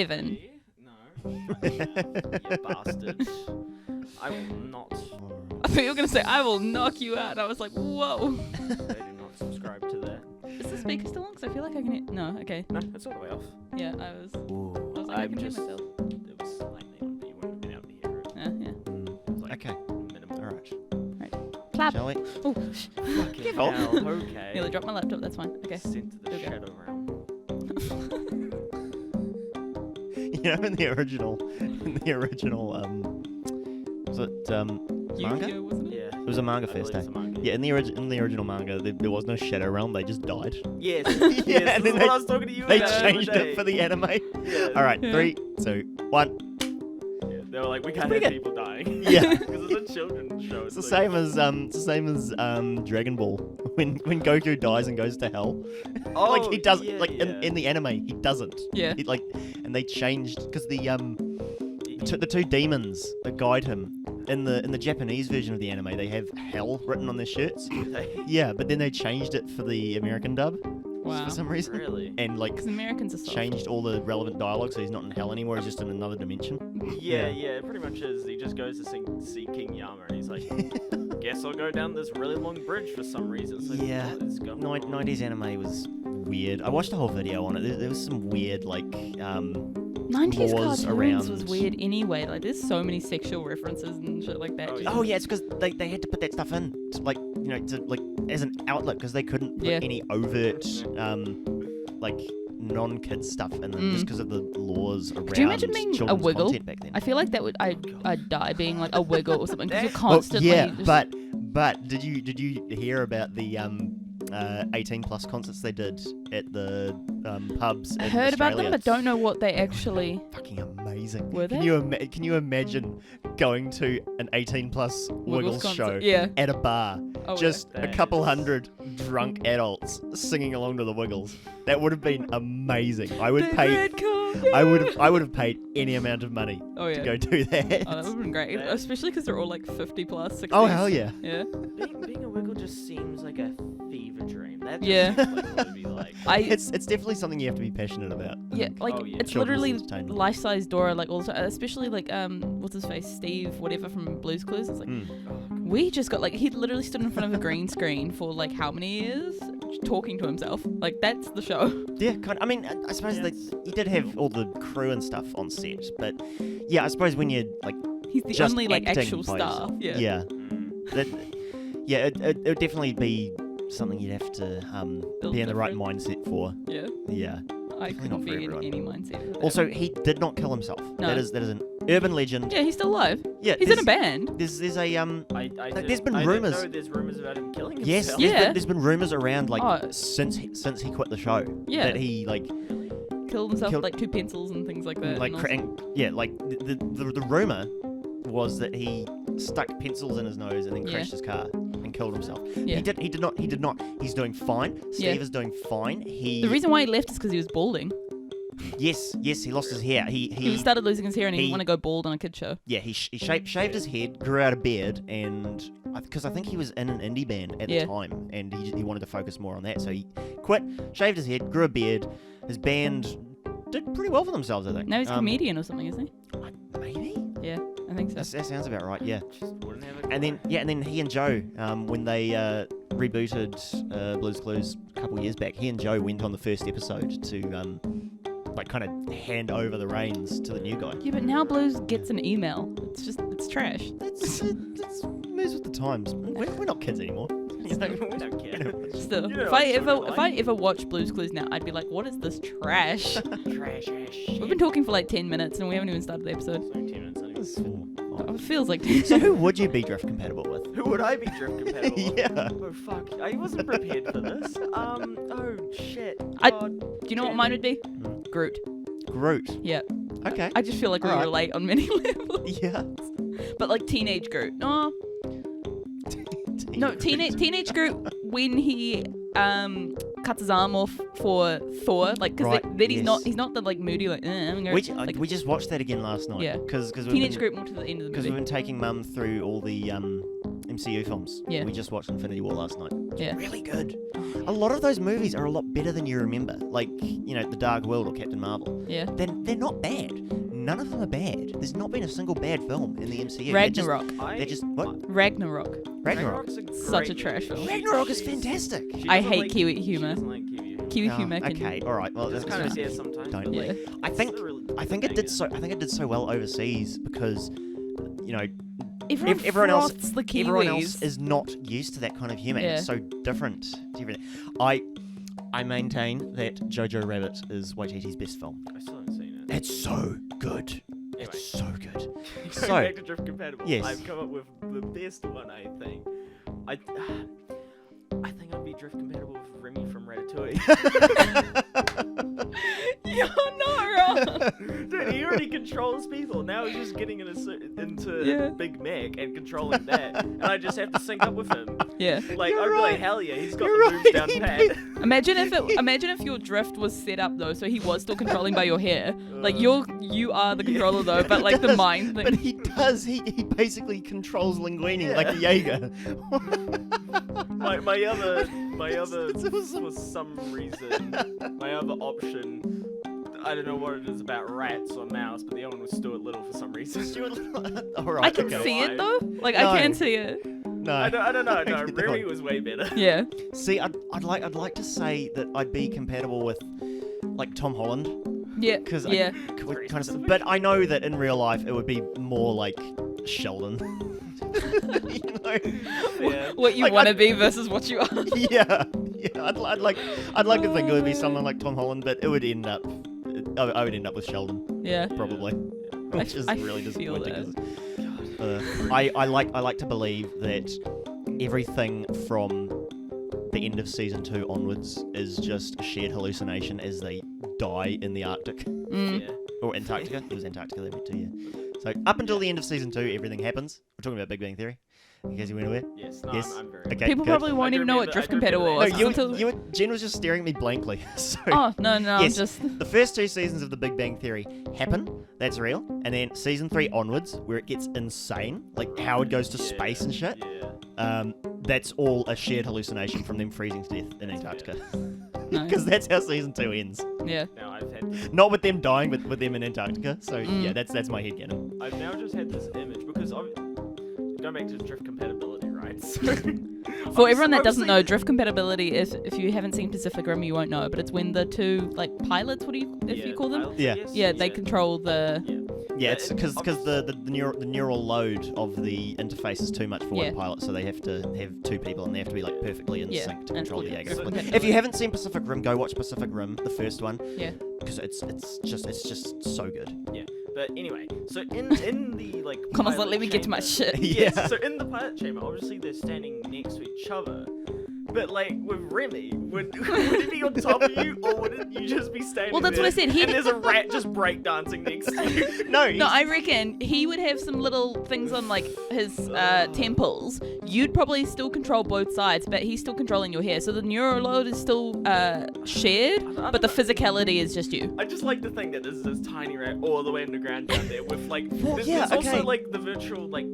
Evan. No. You bastard. I will not. I thought you were going to say, I will knock you out. I was like, whoa. I do not subscribe to that. Is the speaker still on? Because I feel like I can hear... No, okay. No, it's all the way off. Yeah, I was like, I I'm can hear just... myself. It was slightly on, but you wouldn't have been able to hear it. Yeah. It was like Okay. minimal. Alright. Clap. Shall we? Oh, Fucking Give up. hell, okay. nearly dropped my laptop. That's fine. Okay. Sent to the Okay. shadow realm. You know, in the original, was it manga? Yu-Gi-Oh, wasn't it? Yeah. It was a manga I believe first, eh? it's a manga. Yeah, in the original manga, there was no Shadow Realm. They just died. Yes. Yeah, yes, and this then is what I was talking to you They about the other changed day. it for the anime. Yeah. All right, Yeah. 3, 2, 1. Yeah, they were like, we can't pretty have good. people dying. Yeah. Because it's a children's show. It's the same as Dragon Ball. When Goku dies and goes to hell, Oh, like he doesn't. yeah, like yeah. in the anime, he doesn't. Yeah. He, like, and they changed because the two demons that guide him in the Japanese version of the anime, they have hell written on their shirts. Yeah, but then they changed it for the American dub Wow. for some reason, Really? and like Because Americans are soft. changed all the relevant dialogue, so he's not in hell anymore. He's just in another dimension. Yeah, it pretty much is. He just goes to see King Yama and he's like, guess I'll go down this really long bridge for some reason. It's like, Yeah. what is going on? 90s anime was weird. I watched a whole video on it. There was some weird 90s laws cartoons around. was weird anyway. Like, there's so many sexual references and shit like that. Oh, just- yeah. Oh yeah, it's because they had to put that stuff in, to, like, you know, to like as an outlet, because they couldn't put Yeah. any overt like non-kid stuff in them just because of the laws around Could you imagine being a children's wiggle? content back then. I feel like that would I'd die being like a wiggle or something because you're Well, Well, constantly. yeah, just- but did you hear about the 18 plus concerts they did at the pubs in I heard about them, Australia? but don't know what they actually. Fucking amazing. Were Can they? you imagine going to an 18 plus Wiggles concert. show Yeah. at a bar? Oh, Just a That couple is- hundred drunk adults singing along to the Wiggles. That would have been amazing. I would pay. I would have paid any amount of money Oh yeah. to go do that. Oh, that would have been great, Yeah. especially because they're all like 50 plus, 60. Oh hell yeah! Yeah. Being a wiggle just seems like a fever dream. That just Yeah. seems like what it'd be like. It's definitely something you have to be passionate about. Yeah, like Oh, yeah. it's Children's literally entertainment. life-size Dora, like all the time, especially like what's his face, Steve, whatever from Blue's Clues. It's like we just got like he literally stood in front of a green screen for like how many years, talking to himself. Like that's the show. Yeah, kind of. I mean, I suppose Yes. you did have all the crew and stuff on set, but yeah, I suppose when you're like He's the just only like acting actual by star. yourself, Yeah. yeah, Mm. that, yeah, it would definitely be something you'd have to Build be in the right different. mindset for. Yeah. Yeah. I Definitely couldn't not be for in everyone. any mindset. for that. Also, he did not kill himself. No. That is an urban legend. yeah, he's still alive. Yeah, He's in a band. There's a There's been rumours. No, there's rumors about him killing yes, himself. Yeah. there's been rumors around like Oh. since he quit the show. Yeah. That he like Killed himself Killed- with like 2 pencils and things like that. like and also- like the rumor was that he stuck pencils in his nose and then Yeah. crashed his car and killed himself. Yeah. He did not. He's doing fine. Yeah. Steve is doing fine. The reason why he left is because he was balding. Yes, he lost his hair. He started losing his hair and he he- didn't want to go bald on a kid show. Yeah, he shaved his head, grew out a beard, and because I think he was in an indie band at Yeah. the time, and he wanted to focus more on that, so he quit, shaved his head, grew a beard. His band did pretty well for themselves, I think. Now he's a comedian or something, isn't Maybe he? Yeah, I think so. that sounds about right. Yeah, Just wouldn't have a and then he and Joe, when they rebooted Blue's Clues a couple years back, he and Joe went on the first episode to like kind of hand over the reins to the new guy. Yeah, but now Blues gets an email. It's trash. That's moves with the times. We're not kids anymore. You know? we don't care. Still, You know if what I it's ever sort of if I like. ever watch Blues Clues now, I'd be like, what is this trash? Trash ass shit. We've been talking for like 10 minutes and we haven't even started the episode. It's only 10 minutes, not even That's four. Oh, it feels like So who would you be drift compatible with? Who would I be drift compatible with? Yeah. Oh fuck, I wasn't prepared for this. Oh shit. I- God. Do you know what mine would be? Groot. Groot. Yeah. Okay. I just feel like we Alright. relate on many levels. Yeah. But like teenage Groot. No, teenage Groot when he cuts his arm off for Thor, like because Right, then yes. he's not the like moody like, I'm gonna, like We just watched that again last night. Yeah. Because teenage Groot more to the end of the because we've movie. been taking Mum through all the MCU films. Yeah. We just watched Infinity War last night. Yeah. Really good. A lot of those movies are a lot better than you remember. Like, The Dark World or Captain Marvel. Yeah. They're not bad. None of them are bad. There's not been a single bad film in the MCU. Ragnarok. They're just what? Ragnarok. Ragnarok's Such a trash film. Ragnarok is fantastic. I hate Kiwi humour. She doesn't like Kiwi humor. Kiwi humour. Okay, all right. Well, It's that's kind of fine. sad sometimes. Don't. but, Yeah. like, I think it's a really I think good it did banger. so. I think it did so well overseas because, Everyone else, froths the Kiwis. everyone else is not used to that kind of humour. Yeah. It's so different to everything. I maintain that Jojo Rabbit is Waititi's best film. I still haven't seen it. It's so good. Anyway. It's so good. Going So, back to Drift Compatible, yes. I've come up with the best one, I think. I think I'd be Drift Compatible with Remi from Ratatouille. You're not wrong. Dude, he already controls people. Now he's just getting into Yeah. Big Mac and controlling that. And I just have to sync up with him. Yeah. Like, You're I'd be right. like, hell yeah, he's got You're the moves down right. pat. Imagine if your drift was set up though, so he was still controlling by your hair. Like you are the controller though, but like the does, mind thing. But he does. He basically controls Linguini like a Jaeger. my other It's awesome. for some reason, my other option, I don't know what it is about rats or mouse, but the other one was Stuart Little for some reason. All right. I can okay. see it though. Like No. I can see it. No. I don't know. No, get that Remy one. was way better. Yeah. See, I'd like to say that I'd be compatible with like Tom Holland, Yeah. because Yeah. Very kind of. specific. But I know that in real life it would be more like Sheldon. Yeah. What you Like, want to be versus what you are. Yeah. I'd like to think it would be someone like Tom Holland, but it would end up. I would end up with Sheldon Yeah. probably, which is I really feel disappointing. that. 'Cause, I like to believe that everything from the end of season 2 onwards is just a shared hallucination as they die in the Arctic Mm. Yeah. or Antarctica. It was Antarctica they went to, yeah. So up until the end of season 2, everything happens. We're talking about Big Bang Theory, in case you weren't aware. Yes. No, Yes. I'm very. Okay. People good. probably won't I do even know what remember- drift I do remember compatible that. was. No, until- Jen was just staring at me blankly. So Oh no, Yes. I'm just. the first 2 seasons of The Big Bang Theory happen. That's real. And then season 3 onwards, where it gets insane, like Howard goes to space and shit. Yeah. That's all a shared hallucination from them freezing to death in Antarctica. No. Because that's how season 2 ends. Yeah. Now I've had. Not with them dying, but with them in Antarctica. So Mm. yeah, that's my headcanon. I've now just had this image because going back to drift compatibility, right? So, For everyone that doesn't obviously- know, drift compatibility is if you haven't seen Pacific Rim, you won't know. But it's when the two like pilots, you call them? pilots, I Yeah. guess? Yeah, they control the. Yeah. Yeah, it's it- because the neural load of the interface is too much for Yeah. one pilot, so they have to have 2 people and they have to be like perfectly in Yeah, sync to and- control the yeah, Jaeger. so- If you haven't seen Pacific Rim, go watch Pacific Rim, the first one, Yeah. because it's just so good. Yeah. But anyway, so in the like. Connell's like, pilot let me get to my chamber- shit. Yes, Yeah. so in the pilot chamber, obviously they're standing next to each other. But like with Remy, would it be on top of you, or would you just be standing Well, that's there what I said, and there's a rat just breakdancing next to you? No, No, I reckon he would have some little things on like his temples. You'd probably still control both sides, but he's still controlling your hair. So the neural load is still shared, I but the don't know. physicality is just you. I just like to think that there's this tiny rat all the way underground down there with like. Well, there's, yeah, there's okay. also like the virtual like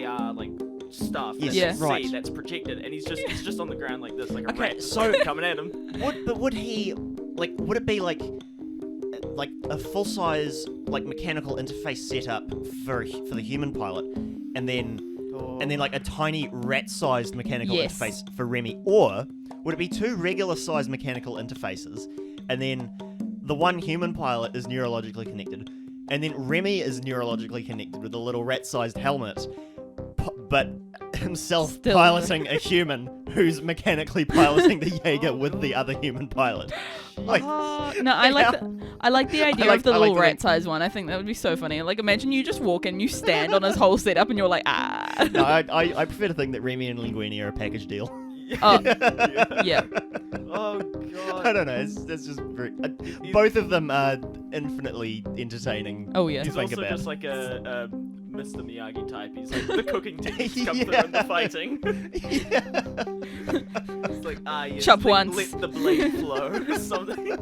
AR like stuff Yes, that you Yeah. see right. that's projected, and he's just on the ground like this, like a Okay, rat just, so- like, coming at him. would he would it be like a full size like mechanical interface setup for the human pilot, and then like a tiny rat-sized mechanical Yes. interface for Remy, or would it be 2 regular-sized mechanical interfaces, and then the one human pilot is neurologically connected, and then Remy is neurologically connected with a little rat-sized helmet, but himself Still. piloting a human who's mechanically piloting the Jaeger with the other human pilot. Like, No, I like the idea like- of the I like little the- rat-sized one. I think that would be so funny. Like, imagine you just walk in, you stand on his whole setup, and you're like, ah. no, I prefer to think that Remy and Linguini are a package deal. Oh, Yeah. yeah. Oh god. I don't know. It's just very. Both of them are infinitely entertaining. Oh yeah. He's think also about. just like a Mr. Miyagi type. He's like the cooking techniques come through Yeah. in the fighting. Yeah. It's like yes, Chop like, once. let the blade flow or something.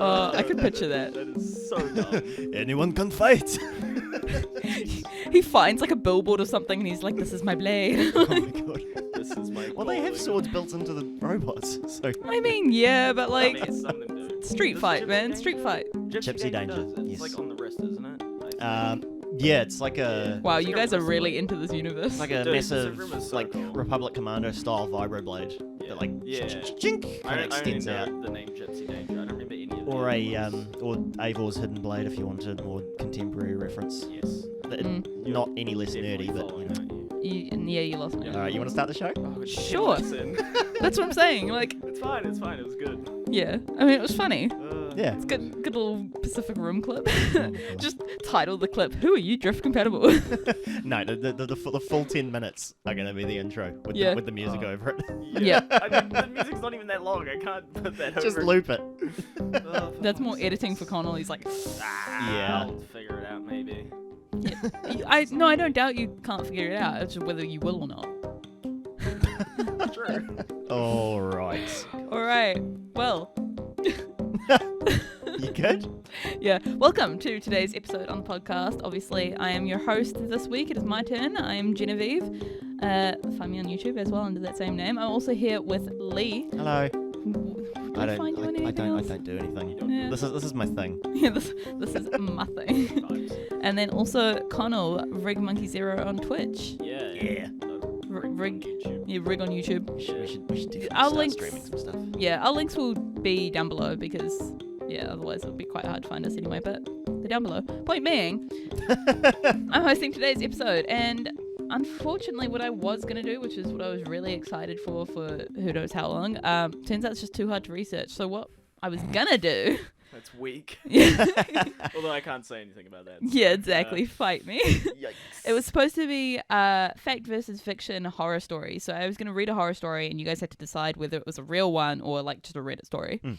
Oh, I could picture that. That is so dumb. Anyone can fight. He finds like a billboard or something and he's like, this is my blade. Oh my god. This is my. Well, they have calling. swords built into the robots, so. I mean, yeah, but like, I mean, some of them do. street Does fight, Gypsy man. Danger- Street fight. Gypsy Danger, does. It's yes. like on the wrist, isn't it? I think. Yeah, it's like a. Wow, It's you like a guys are wrist really blade. into this universe. It's like a Dude, massive, Pacific Rim is so like cool. Republic Commando style vibroblade that like Yeah. chink I kind of don't extends know out. the name Gypsy Danger. I don't remember any of Or them. or Avor's Hidden Blade if you wanted more contemporary reference. Yes. Not any less Definitely nerdy, but following, you know. aren't you? Yeah, you lost me. Alright, you want to start the show? Oh, it's Sure. 10 minutes in. That's what I'm saying. Like, It's fine. It was good. yeah. I mean, it was funny. Yeah. It's good little Pacific Rim clip. Oh, God. Just title the clip, Who Are You Drift Compatible? No, the full 10 minutes are going to be the intro with, Yeah. with the music over it. Yeah. I mean, the music's not even that long. I can't put that over. Just it. loop it. Oh, for That's more fuck's editing sakes. for Conall. He's like, Yeah. I'll figure it out maybe. I don't doubt you can't figure it out. It's just whether you will or not. True. All right. All right. Well, You good? yeah. Welcome to today's episode on the podcast. Obviously, I am your host this week. It is my turn. I am Genevieve. Find me on YouTube as well under that same name. I'm also here with Lee. Hello. Did I find you on don't. I anything else? don't do anything. Yeah. This is my thing. Yeah, this is my thing. Vibes. And then also Conall, RigMonkey0 on Twitch. Yeah. Yeah. Rig, YouTube. yeah, Rig on YouTube. We should definitely Our start links- streaming some stuff. Yeah, our links will be down below because, yeah, otherwise it'll be quite hard to find us anyway, but they're down below. Point being, I'm hosting today's episode, and unfortunately what I was going to do, which is what I was really excited for who knows how long, turns out it's just too hard to research. So what I was going to do... That's weak. Yeah, Although I can't say anything about that. yeah, exactly. Fight me. Yikes. It was supposed to be fact versus fiction horror story. So I was going to read a horror story and you guys had to decide whether it was a real one or like just a Reddit story. Mm.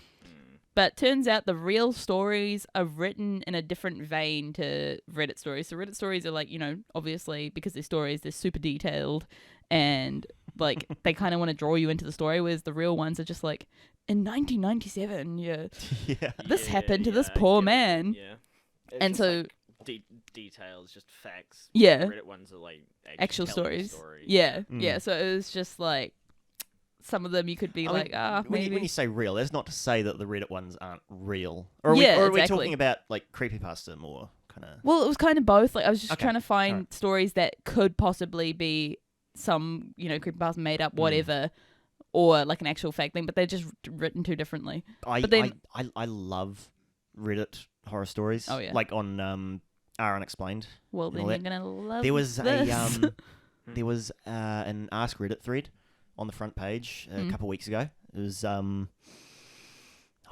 But turns out the real stories are written in a different vein to Reddit stories. So Reddit stories are like, you know, obviously because they're stories, they're super detailed and like they kind of want to draw you into the story, whereas the real ones are just like, in 1997, yeah, Yeah. this happened to this I poor get it. man. Yeah. It's And just, so, like, details, just facts. Yeah. Reddit ones are like actual telling a stories. story. Yeah, Mm. yeah. So it was just like some of them you could be I like, mean, maybe. when you say real, that's not to say that the Reddit ones aren't real. Or are Yeah, we exactly. talking about like creepypasta more kind of? Well, it was kind of both. Like I was just Okay, trying to find alright. stories that could possibly be some, you know, creepypasta made Mm. up, whatever, or like an actual fact thing, but they're just written too differently. I, But then- I love Reddit horror stories. Oh, yeah. Like on R Unexplained. Well, And then all you're that. gonna love There was this. there was an Ask Reddit thread on the front page a Mm. couple weeks ago. It was oh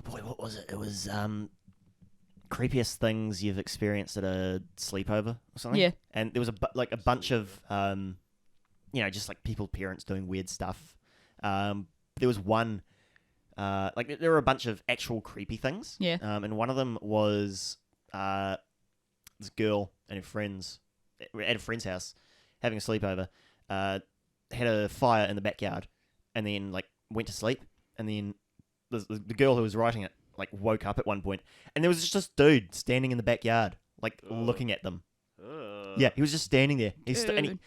boy, what was it? It was creepiest things you've experienced at a sleepover or something. Yeah. And there was a bunch of you know, just like parents doing weird stuff. There was one like there were a bunch of actual creepy things. Yeah. And one of them was this girl and her friends at a friend's house having a sleepover, had a fire in the backyard, and then like went to sleep, and then the girl who was writing it like woke up at one point, and there was just this dude standing in the backyard, like Ugh. looking at them. Ugh. Yeah, he was just standing there. And Dude.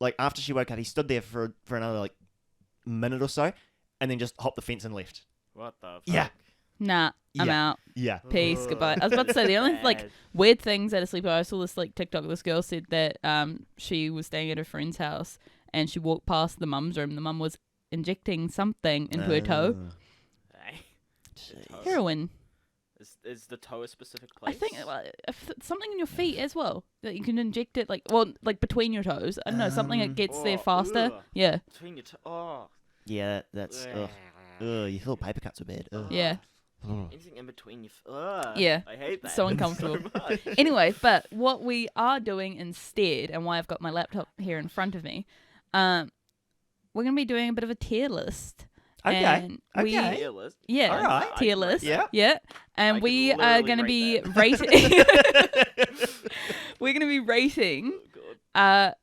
like after she woke up, he stood there for another like minute or so, and then just hopped the fence and left. What the fuck? Yeah. Nah, I'm Yeah. out. Yeah. Peace, Ugh. goodbye. I was about to say the only like Bad. weird things at a sleepover. I saw this like TikTok. This girl said that she was staying at her friend's house and she walked past the mum's room. The mum was injecting something into her toe. Hey. Jeez. Heroin. Is the toe a specific I place? think if something in your feet as well that you can inject it like between your toes. I don't know, something that gets there Oh, faster. ugh. Yeah, Between your oh. Yeah, that's ugh. You feel paper cuts are bad. Ugh. yeah. Ugh. Anything in between your ugh. Yeah. I hate that. So uncomfortable. much. Anyway, but what we are doing instead, and why I've got my laptop here in front of me, we're gonna be doing a bit of a tier list. Okay. And we, Okay. Tier list. Yeah, All right. tier list. Yeah. Yeah. And I we could are literally going to be rate rating. We're going to be rating Oh, God.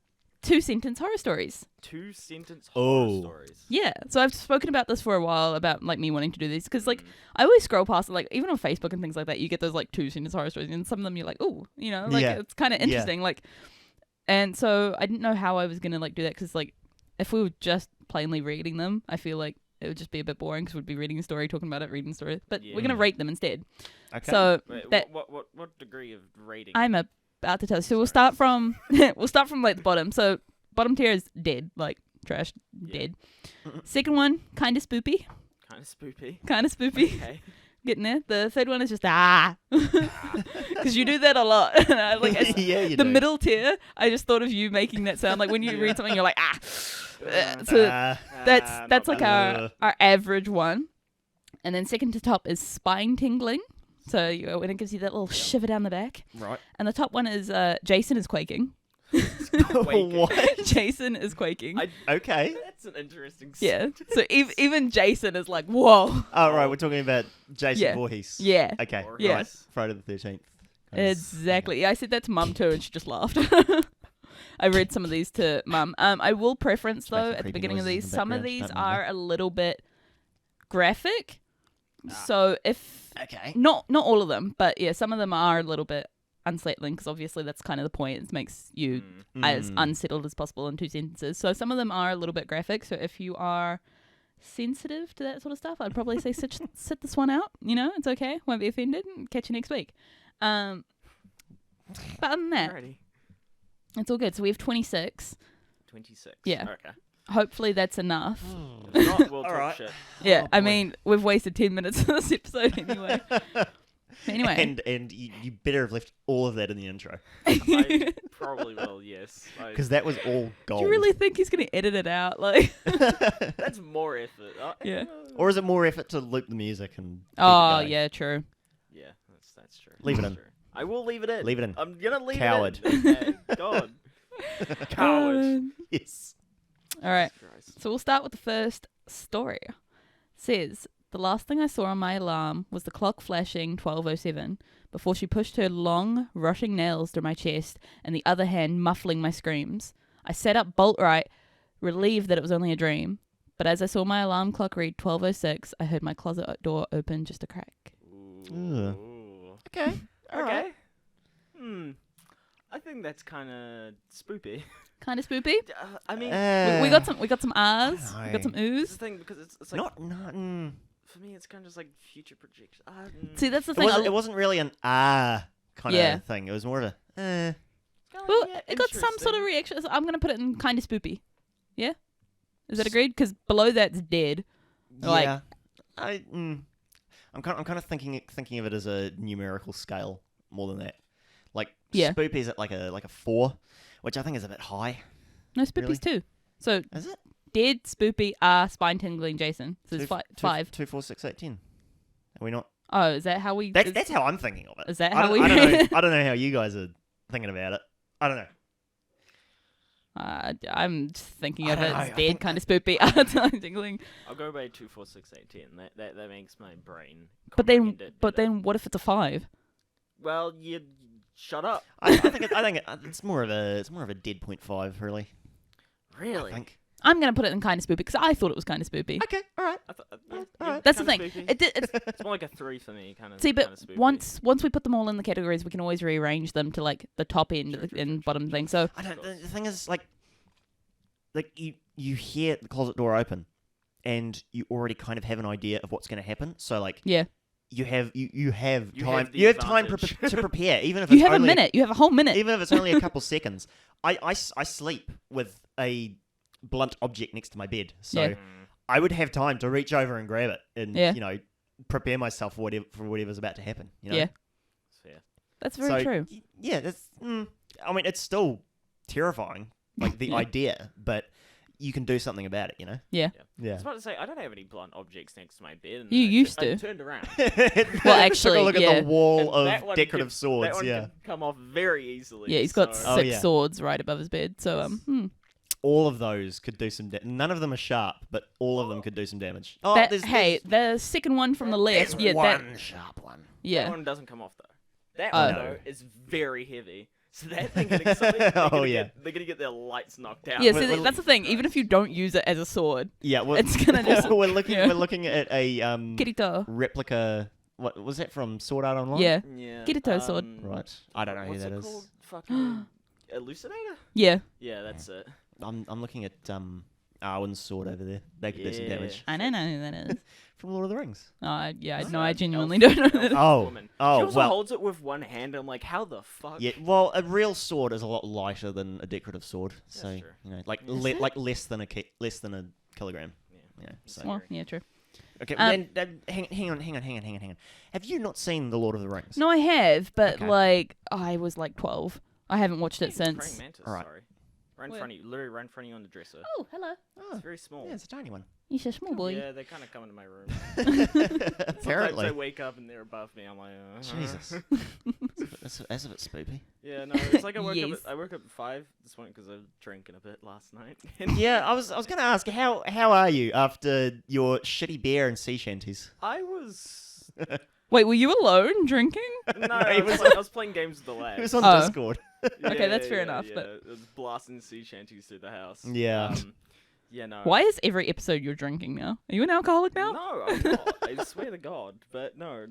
2-sentence horror stories. 2-sentence horror Oh. stories. Yeah, so I've spoken about this for a while about like me wanting to do these because like I always scroll past like even on Facebook and things like that you get those like 2-sentence horror stories and some of them you're like oh like Yeah. it's kind of interesting like, and so I didn't know how I was gonna like do that because like if we were just plainly reading them I feel like it would just be a bit boring because we'd be reading a story talking about it reading a story but we're gonna rate them instead. Okay. So Wait, that what degree of rating? I'm about to tell you. So we'll start from like the bottom. So bottom tier is dead, like trash, dead. Second one, kind of spoopy. Kind of spoopy. Kind of spoopy. Okay. Getting there. The third one is just because you do that a lot. And I, like yeah, you the do. middle tier, I just thought of you making that sound. Like when you read something, you're like So that's like our average one. And then second to top is spine tingling. So when it gives you that little shiver down the back. Right. And the top one is Jason is quaking. What? Jason is quaking. Okay. That's an interesting. Yeah. So even Jason is like, whoa. Oh, right. We're talking about Jason Yeah. Voorhees. Yeah. Okay. Yeah. Right. Friday the 13th. Exactly. Yeah, I said that to Mum too, and she just laughed. I read some of these to Mum. I will preference though making at the creepy beginning of noises in these, the some of background. these Don't mind are a little bit graphic. So if Okay. not all of them, but yeah, some of them are a little bit unsettling because obviously that's kind of the point. It makes you as unsettled as possible in 2 sentences. So some of them are a little bit graphic. So if you are sensitive to that sort of stuff, I'd probably say sit this one out. You know, it's okay. Won't be offended. Catch you next week. But other than that, Alrighty. it's all good. So we have 26. 26. Yeah. Okay. Hopefully that's enough. If not, we'll talk Alright. shit. Yeah, Oh, I boy. mean, we've wasted 10 minutes of this episode anyway. Anyway. And you better have left all of that in the intro I probably will. Yes. because that was all Do gold. you really think he's going to edit it out? Like, That's more effort. Yeah. Or is it more effort to loop the music and keep it oh, going? yeah, true. Yeah, that's true. Leave it That's in. true. I will leave it in. Leave it in. I'm gonna leave Coward. it in. Okay. God. Coward. Yes. All right. Christ. So we'll start with the first story. Says, the last thing I saw on my alarm was the clock flashing 12:07 before she pushed her long, rushing nails through my chest and the other hand muffling my screams. I sat up bolt right, relieved that it was only a dream. But as I saw my alarm clock read 12:06, I heard my closet door open just a crack. Ugh. Okay. Okay. I think that's kind of spoopy. Kind of spoopy. I mean, We got some R's. We got some it's oohs. the thing because it's like Not. for me, it's kind of just like future projection. See, that's the It thing. wasn't, it wasn't really an kind Yeah. of thing. It was more of a Well, it got some sort of reaction. So I'm going to put it in kind of spoopy. Yeah? Is that agreed? Because below that's dead. Like- yeah. I'm kind of thinking of it as a numerical scale more than that. Like Yeah. spoopy's at like a 4, which I think is a bit high. No, spoopies Really? too. So Is it? dead, spoopy, spine tingling, Jason. So it's 5. 2, 4, 6, 8, 10. Are we not? Oh, is that how we... That's how I'm thinking of it. Is that I how don't- we... I don't know. I don't know how you guys are thinking about it. I don't know. I'm just thinking I of don't it know, as I dead, think- kind of spoopy, spine tingling. I'll go by 2, 4, 6, 8, 10. That makes my brain. But then, comprehend it better. what if it's a 5? Well, you shut up. I think it's more of a dead 0.5 really. Really? I think. I'm going to put it in kind of spoopy because I thought it was kind of spoopy. Okay. All right. Yeah, That's the kinda thing. spoopy. It's It's more like a 3 for me, kind of. See, but spoopy. once we put them all in the categories, we can always rearrange them to like the top end and bottom thing. So I don't. The thing is, like you hear the closet door open, and you already kind of have an idea of what's going to happen. So like yeah, you have time. have the You have time advantage. to prepare, even if you it's have only a minute. You have a whole minute. even if it's only a couple seconds. I sleep with a blunt object next to my bed, so Yeah. I would have time to reach over and grab it and Yeah. prepare myself for whatever's about to happen. You know? Yeah. Fair. That's very true. Yeah, that's. I mean, it's still terrifying, like the Yeah. idea, but you can do something about it. You know. Yeah. I Yeah. was about to say, I don't have any blunt objects next to my bed. And You I used I to. turned around. Well, Took actually, a look yeah. at the wall And that of one decorative that swords. one Yeah. can come off very easily. Yeah, he's got so- 6 yeah. swords right above his bed. So All of those could do some. None of them are sharp, but all of them could do some damage. Oh, that, there's the second one from the left. there's Yeah, one sharp one. That yeah. one doesn't come off though. That Oh. one though is very heavy. So that thing getting something, they're Oh, gonna yeah. they're gonna get their lights knocked out. Yeah, Well, so well, that's the thing. Even if you don't use it as a sword, Yeah, well, it's gonna just we're looking yeah. we're looking at a Kirito. replica. What was that from Sword Art Online? Yeah, Yeah. Kirito sword. Right. I don't know who What's that it is. called? Fucking Elucidator? Yeah. Yeah, that's it. I'm looking at Arwen's sword over there. They could do some Yeah. damage. I don't know who that is. From Lord of the Rings. Yeah, What's no, I that? genuinely Elf- don't know. elf That. Oh. woman. Oh, She also well. holds it with one hand. I'm like, how the fuck? Yeah, well, a real sword is a lot lighter than a decorative sword. So true. you know, like Is it? like less than a kilogram. Yeah. You know, so. Well, yeah, true. Okay, Um, then hang on. Have you not seen the Lord of the Rings? No, I have, but Okay. like I was like 12. I haven't watched it Praying since. mantis, Alright. sorry. Right in Where? front of you. Literally right in front of you on the dresser. Oh, hello. Oh, It's very small. yeah, it's a tiny one. You're a small boy. Yeah, they kind of come into my room. Sometimes Apparently. I wake up and they're above me. I'm like, Jesus. That's a bit spoopy. Yeah, no, it's like I woke Yes. up. I woke up at 5 this morning because I was drinking a bit last night. Yeah, I was gonna ask how are you after your shitty beer and sea shanties? I was. Wait, were you alone drinking? No, I was playing games with the lads. It was on Oh. Discord. Okay, that's fair enough, Yeah. but- It was blasting sea shanties through the house. Yeah. Yeah, no. Why is every episode you're drinking now? Are you an alcoholic now? No, I'm not. I swear to God. But no,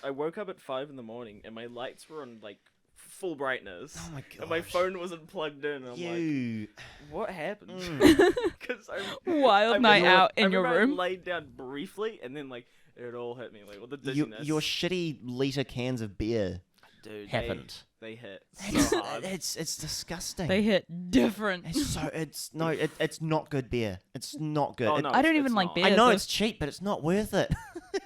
I woke up at 5 in the morning and my lights were on like full brightness. Oh my god. And my phone wasn't plugged in. I'm like, You. what happened? Mm. Because Wild night out in your room. I laid down briefly and then like it all hit me like with the Your, dizziness. your shitty liter cans of beer Dude, happened. They hit It's, so hard. it's disgusting. They hit different. It's not good beer. It's not good. Oh, It- no, I don't it's even like not. beer. I know so- it's cheap, but it's not worth it.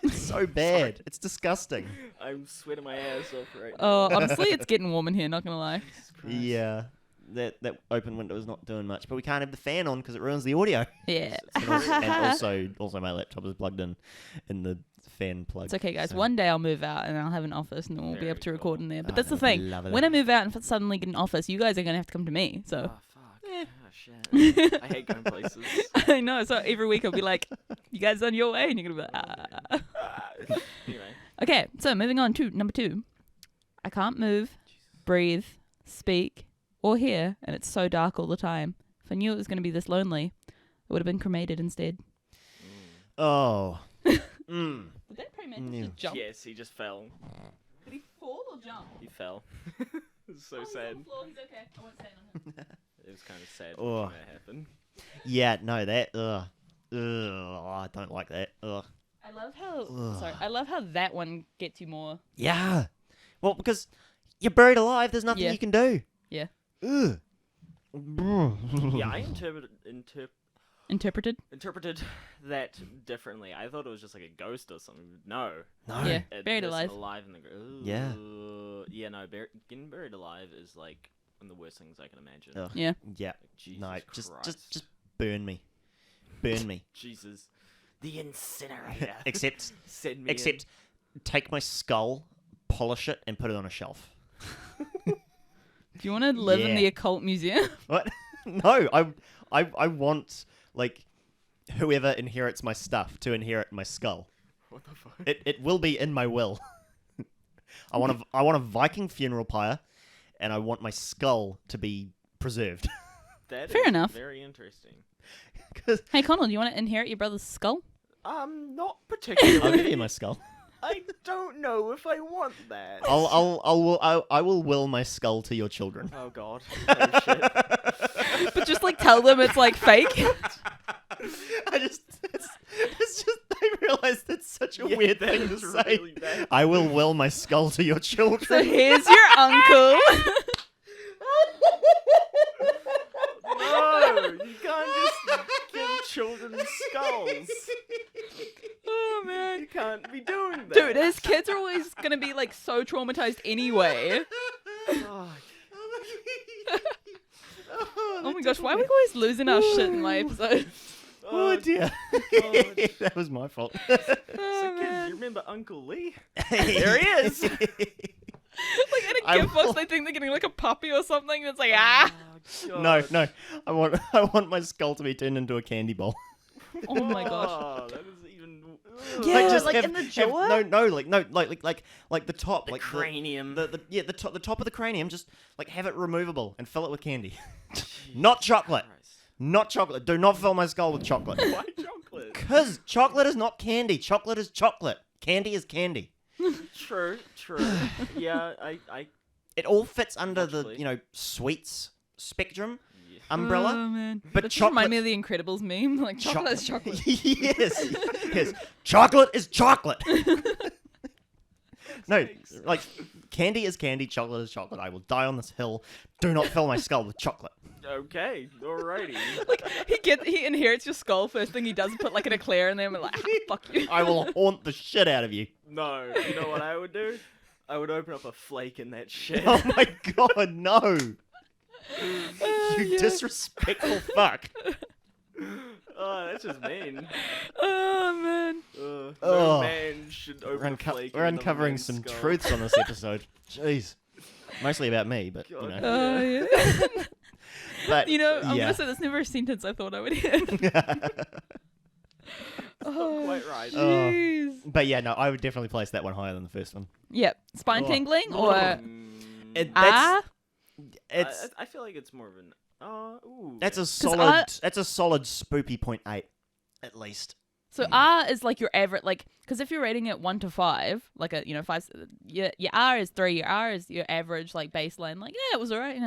It's so bad. It's disgusting. I'm sweating my ass off right now. Oh, honestly, it's getting warm in here. Not gonna lie. Jesus Christ. Yeah, that open window is not doing much, but we can't have the fan on because it ruins the audio. Yeah. and also my laptop is plugged in the fan plug. It's okay, guys. so- One day I'll move out and I'll have an office and then we'll be Very able to record cool. in there. But Oh, that's the that would be thing. lovely. When I move out and suddenly get an office, you guys are gonna have to come to me. So Oh fuck. Oh shit. I hate going places. I know. So every week I'll be like, "You guys on your way?" And you're gonna be like, "Ah." Anyway. Okay, so moving on to number 2. I can't move, breathe, speak, or hear, and it's so dark all the time. If I knew it was going to be this lonely, I would have been cremated instead. Oh. Did that praying Yeah. just jump? Yes, he just fell. Did he fall or jump? He fell. It's so Oh, he's sad. on the floor. He's okay. I won't say nothing. It was kind of sad Oh. watching that happen. Yeah, no, that. Ugh, I don't like that. Ugh. I love how. Ugh. Sorry, I love how that one gets you more. Yeah. Well, because you're buried alive, there's nothing Yeah. you can do. Yeah. Ugh. Yeah, I Interpreted. interpreted that differently. I thought it was just like a ghost or something. No. No. Yeah. It Buried is alive. alive in the ground. Yeah. Yeah, no, getting buried alive is like one of the worst things I can imagine. Ugh. Yeah. Yeah. Like, Jesus No, Christ. just burn me. Burn me. Jesus. The incinerator. Except Send me except take my skull, polish it, and put it on a shelf. Do you want to live in Yeah. the occult museum? What? No, I want like whoever inherits my stuff to inherit my skull. What the fuck? It will be in my will. I want a Viking funeral pyre, and I want my skull to be preserved. That Fair is enough. Very interesting. 'Cause Hey, Conall, do you want to inherit your brother's skull? Not I'll particularly. give you my skull. I don't know if I want that. I will will my skull to your children. Oh god. Oh shit. But just like tell them it's like fake. it's just I realize that's such a weird that thing to is say. really bad. I will will my skull to your So children. here's your uncle. No, you can't just give children skulls. Oh man. You can't be doing that. Dude, his kids are always gonna be like so traumatized anyway. Fuck. Oh my gosh, why are we always losing our shit in my episode? Oh dear. God. That was my fault. Oh, So kids, man. you remember Uncle Lee? There he is. Like in a I gift box, will- they think they're getting like a puppy or something. And it's like ah. Oh, No, God. no. I want my skull to be turned into a candy bowl. Oh my gosh. Oh, that is even. Yeah, just like in the jaw? like the top, The like cranium. the top of the cranium. Just like have it removable and fill it with candy, not chocolate. Christ. Not chocolate. Do not fill my skull with chocolate. Why chocolate? Because chocolate is not candy. Chocolate is chocolate. Candy is candy. True. Yeah, I It all fits under Actually. the sweets spectrum yeah. umbrella. Oh man, But that just remind chocolate- me of the Incredibles meme. Like chocolate is chocolate. yes. Chocolate is chocolate. No, Thanks. like candy is candy. Chocolate is chocolate. I will die on this hill. Do not fill my skull with chocolate. Okay, alrighty. Like he inherits your skull. First thing he does is put like an eclair in there and like, fuck you. I will haunt the shit out of you. No, you know what I would do? I would open up a flake in that shit. Oh my god, no! Oh, You yeah. disrespectful fuck. Oh, that's just mean. Oh man. No Oh. man should open a flake. We're in another uncovering man's some skull. truths on this episode. Jeez. Mostly about me, but you God. know. Oh yeah. But You know, I'm yeah. gonna say that's never a sentence I thought I would hear. Oh, quite right. Jeez. But yeah, no, I would definitely place that one higher than the first one. Yep. Spine Oh. tingling Oh. or That's ah? it's I feel like it's more of an. Ooh. that's a I- solid that's a solid spoopy 0.8 at least. So R is like your average, like, because if you're rating it 1 to 5, like a 5, your R is 3, your R is your average, like baseline, like yeah, it was alright.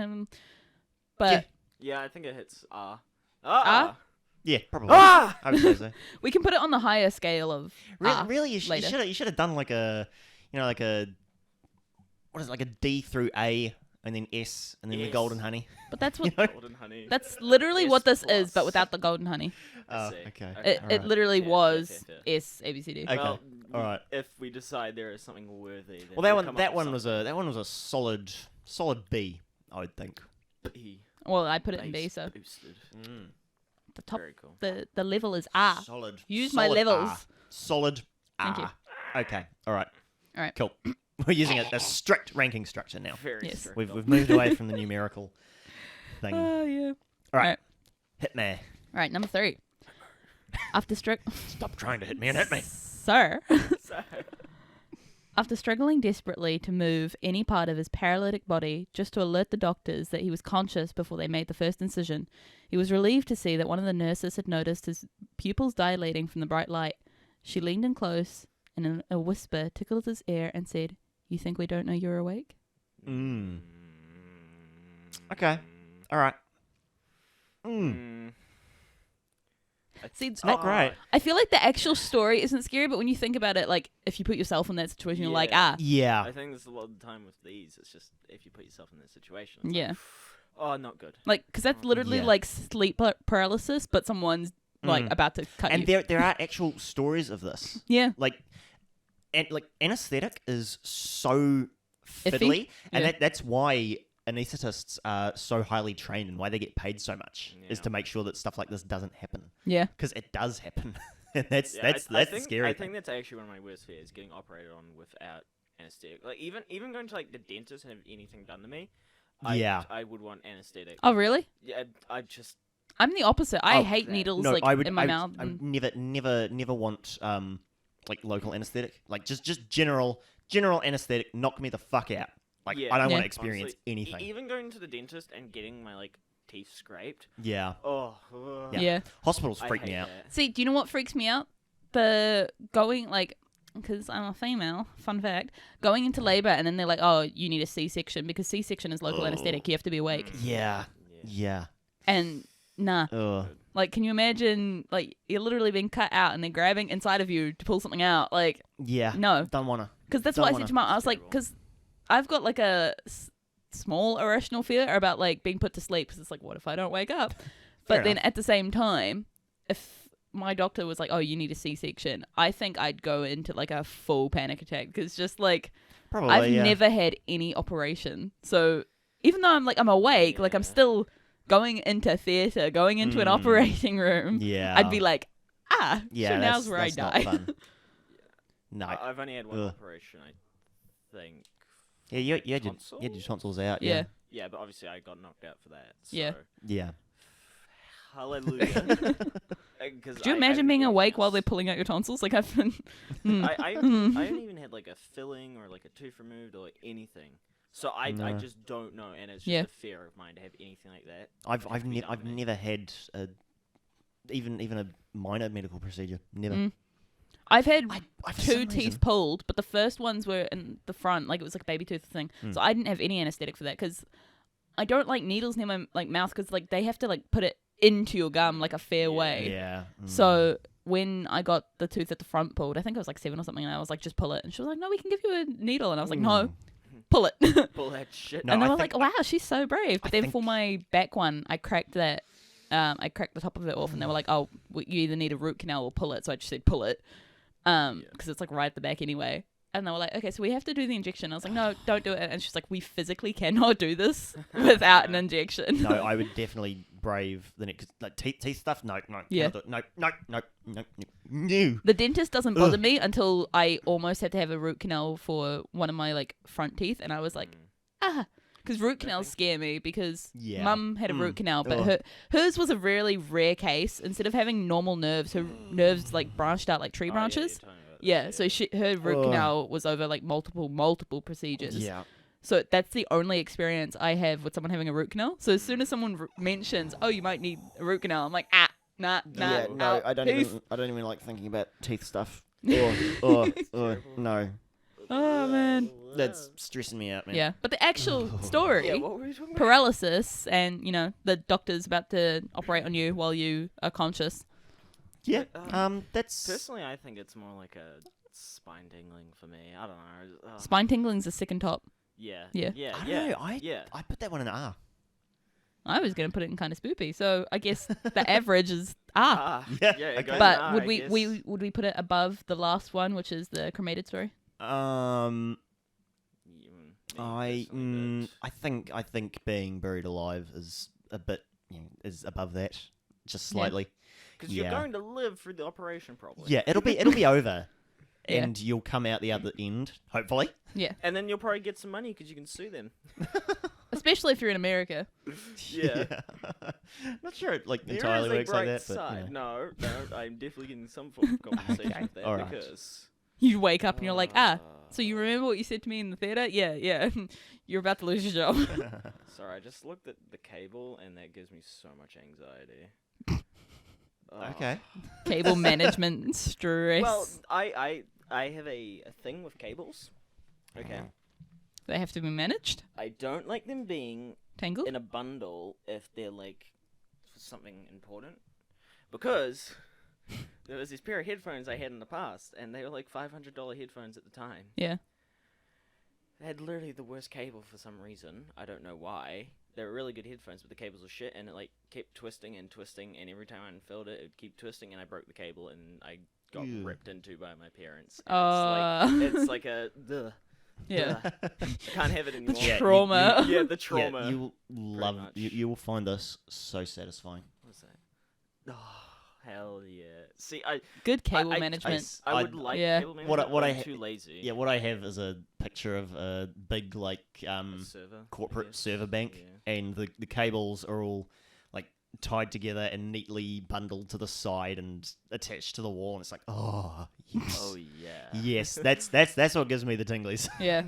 But Yeah, I think it hits R. Ah? Yeah, probably. Ah! I would say so. we can put it on the higher scale of R. Really, you later. should have done like a like a what is it, like a D through A and then S and then the Yes. golden honey. But that's what You know? Golden honey. that's literally S what this plus. is, but without the golden honey. Oh, see. okay. It Alright. literally Fair, was fair. S A B C D. Okay. Well, alright. If we decide there is something worthy, then Well, that we'll come up one with was a solid B, I would think. something. E. Well, I put it in B, Base so boosted. the top, Very cool. the level is R. Solid. Use my solid levels. R. Solid R. Thank you. Okay. All right. All right. Cool. We're using a strict ranking structure now. Very Yes. strict We've on- moved away from the numerical thing. Oh yeah. All right. alright. Hit me. All right, number 3. After Stop trying to hit me and hit me. Sir. So- After struggling desperately to move any part of his paralytic body just to alert the doctors that he was conscious before they made the first incision, he was relieved to see that one of the nurses had noticed his pupils dilating from the bright light. She leaned in close and in a whisper tickled his ear and said, "You think we don't know you're awake?" Okay. All right. See, It's not great. I feel like the actual story isn't scary, but when you think about it, like, if you put yourself in that situation, you're like, Yeah. ah, Yeah. I think there's a lot of the time with these. It's just if you put yourself in that situation. It's yeah. Like, oh, not good. Like, because that's literally Yeah. like sleep paralysis, but someone's like about to cut And you. there are actual stories of this. Yeah. Like anesthetic is so Iffy? fiddly, and Yeah. that's why anaesthetists are so highly trained and why they get paid so much is Yeah. to make sure that stuff like this doesn't happen, Yeah. because it does happen. And that's Yeah, that's I the think, scary I thing. think that's actually one of my worst fears: getting operated on without anesthetic. Like even going to like the dentist and have anything done to me. Yeah. I would want anesthetic. Oh, really? Yeah, I just I'm the opposite. I Oh, hate that- needles No, like I would. in my I, mouth. I and- would never want like local anesthetic. Like just general anesthetic. Knock me the fuck out. Like Yeah. I don't Yeah. want to experience honestly, anything. even going to the dentist and getting my like teeth scraped. Yeah. Oh. Yeah. yeah. Hospitals I freak hate me out. that. See, do you know what freaks me out? The going like, because I'm a female. Fun fact: going into labor and then they're like, "Oh, you need a C-section because C-section is local anesthetic. You have to be awake." Yeah. Yeah. Yeah. And nah, Ugh. like, can you imagine? Like, you're literally being cut out and they're grabbing inside of you to pull something out. Like, Yeah. no, Don't wanna. because that's Don't what I wanna. said to Mum. I was It's like, terrible. because I've got like a small irrational fear about like being put to sleep. Because it's like, what if I don't wake up? But Fair then enough. at the same time, if my doctor was like, "Oh, you need a C-section," I think I'd go into like a full panic attack because just like Probably. I've yeah. never had any operation. So even though I'm awake, like I'm Yeah. still going into theatre, going into an operating room. Yeah. I'd be like, Yeah. so that's, now's where I that's not die. fun. No. I've only had one Ugh. operation, I think. Yeah. You had your Tonsils? tonsils out. Yeah. Yeah. Yeah, but obviously I got knocked out for that. So Yeah. Yeah. Hallelujah. Could you imagine being awake while they're pulling out your tonsils? Like I've been. I haven't even had like a filling or like a tooth removed or anything. So I just don't know, and it's just a fear of mine to have anything like that. I've never had even a minor medical procedure. Never. I've had for two some teeth reason- pulled, but the first ones were in the front, like it was like a baby tooth thing. So I didn't have any anesthetic for that because I don't like needles near my like mouth because like they have to like put it into your gum like a fair way. Yeah. So when I got the tooth at the front pulled, I think I was like 7 or something, and I was like, just pull it. And she was like, no, we can give you a needle. And I was like, no, pull it. Pull that shit. No, and they I were think- like, wow, she's so brave. But I then think- for my back one, I cracked that. I cracked the top of it off, and they were like, oh, you either need a root canal or pull it. So I just said pull it. Because it's like right at the back anyway. And they were like, okay, so we have to do the injection. I was like, no, don't do it. And she's like, we physically cannot do this without an injection. No, I would definitely brave the next like teeth stuff. No, Yeah. no. The dentist doesn't bother me until I almost had to have a root canal for one of my like front teeth, and I was like, because root canals scare me because Mum had a root canal, but hers was a really rare case. Instead of having normal nerves, her nerves like branched out like tree branches. Yeah, so her root canal was over like multiple procedures. Yeah. So that's the only experience I have with someone having a root canal. So as soon as someone mentions, oh, you might need a root canal, I'm like, nah. I don't even like thinking about teeth stuff. No. Oh man, That's stressing me out, man. yeah. But the actual story, Yeah, what were we talking about? paralysis, and the doctor's about to operate on you while you are conscious. Yeah. That's Personally, I think it's more like a spine tingling for me. I don't know. Spine tingling's the second top. Yeah. Yeah. Yeah. I don't yeah. know. yeah. I put that one in R. I was gonna put it in kind of spoopy, so I guess the average is R. Yeah, Yeah. okay. It goes But in would R, we, I we guess. would we put it above the last one, which is the cremated story? I think being buried alive is a bit is above that, just slightly. Because you're going to live through the operation, probably. Yeah, it'll be over, Yeah. and you'll come out the other end, hopefully. Yeah, And then you'll probably get some money because you can sue them. especially if you're in America. Yeah. Not sure it There entirely is a works like bright that, but side. No, I'm definitely getting some form of compensation with that Alright. because. You wake up and you're like, so you remember what you said to me in the theater? Yeah. You're about to lose your job. Sorry, I just looked at the cable and that gives me so much anxiety. Okay. Cable management stress. Well, I have a thing with cables. Okay. They have to be managed. I don't like them being Tangled. in a bundle if they're like for something important, because there was this pair of headphones I had in the past, and they were like $500 headphones at the time. Yeah. They had literally the worst cable for some reason. I don't know why. They were really good headphones, but the cables were shit, and it like kept twisting, and every time I unfilled it, it would keep twisting, and I broke the cable, and I got Ew. ripped into by my parents. And it's like a Yeah. I can't have it The anymore. trauma. Yeah, the trauma. Yeah, you will love. much. You will find this so satisfying. What's that? Oh, hell yeah. See, I Good cable I- management. I would like Yeah. cable management, what but I I'm ha- too lazy. Yeah, what I have is a picture of a big like A server, I corporate guess. server bank, Yeah. and the cables are all like tied together and neatly bundled to the side and attached to the wall, and it's like, oh yes, Oh yeah. yes, that's what gives me the tinglies. Yeah.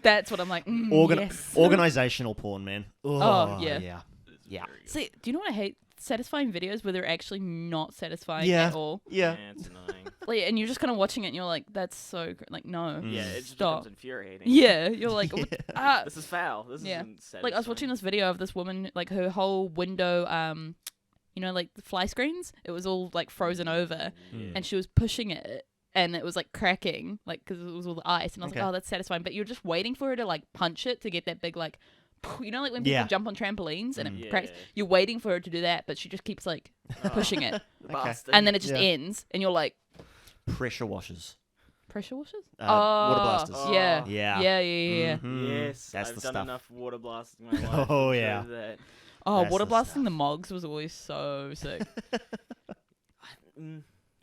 That's what I'm like. Yes. Organizational porn, man. Oh, yeah. It's Yeah. very good. See, do you know what I hate? Satisfying videos where they're actually not satisfying Yeah. at all. Yeah. It's annoying. Like, and you're just kind of watching it and you're like, that's so like no. Yeah, it just Stop. becomes infuriating. Yeah, you're like, what the- This is foul. This Yeah. isn't satisfying. like I was watching this video of this woman, like her whole window, like the fly screens, it was all like frozen over, Yeah. and she was pushing it, and it was like cracking, like because it was all the ice, and I was Okay. like, oh, that's satisfying. But you're just waiting for her to like punch it to get that big like, like when people Yeah. jump on trampolines and it Yeah. cracks. You're waiting for her to do that, but she just keeps like pushing it, Bastard. and then it just Yeah. ends, and you're like, Pressure washers. pressure washers. Water blasters. Oh. Yeah. Yeah. Yeah. Mhm. Yes, That's I've the done stuff. enough water blasting in my life. Oh, to yeah. show that. Oh, That's water the blasting stuff. the mogs was always so sick.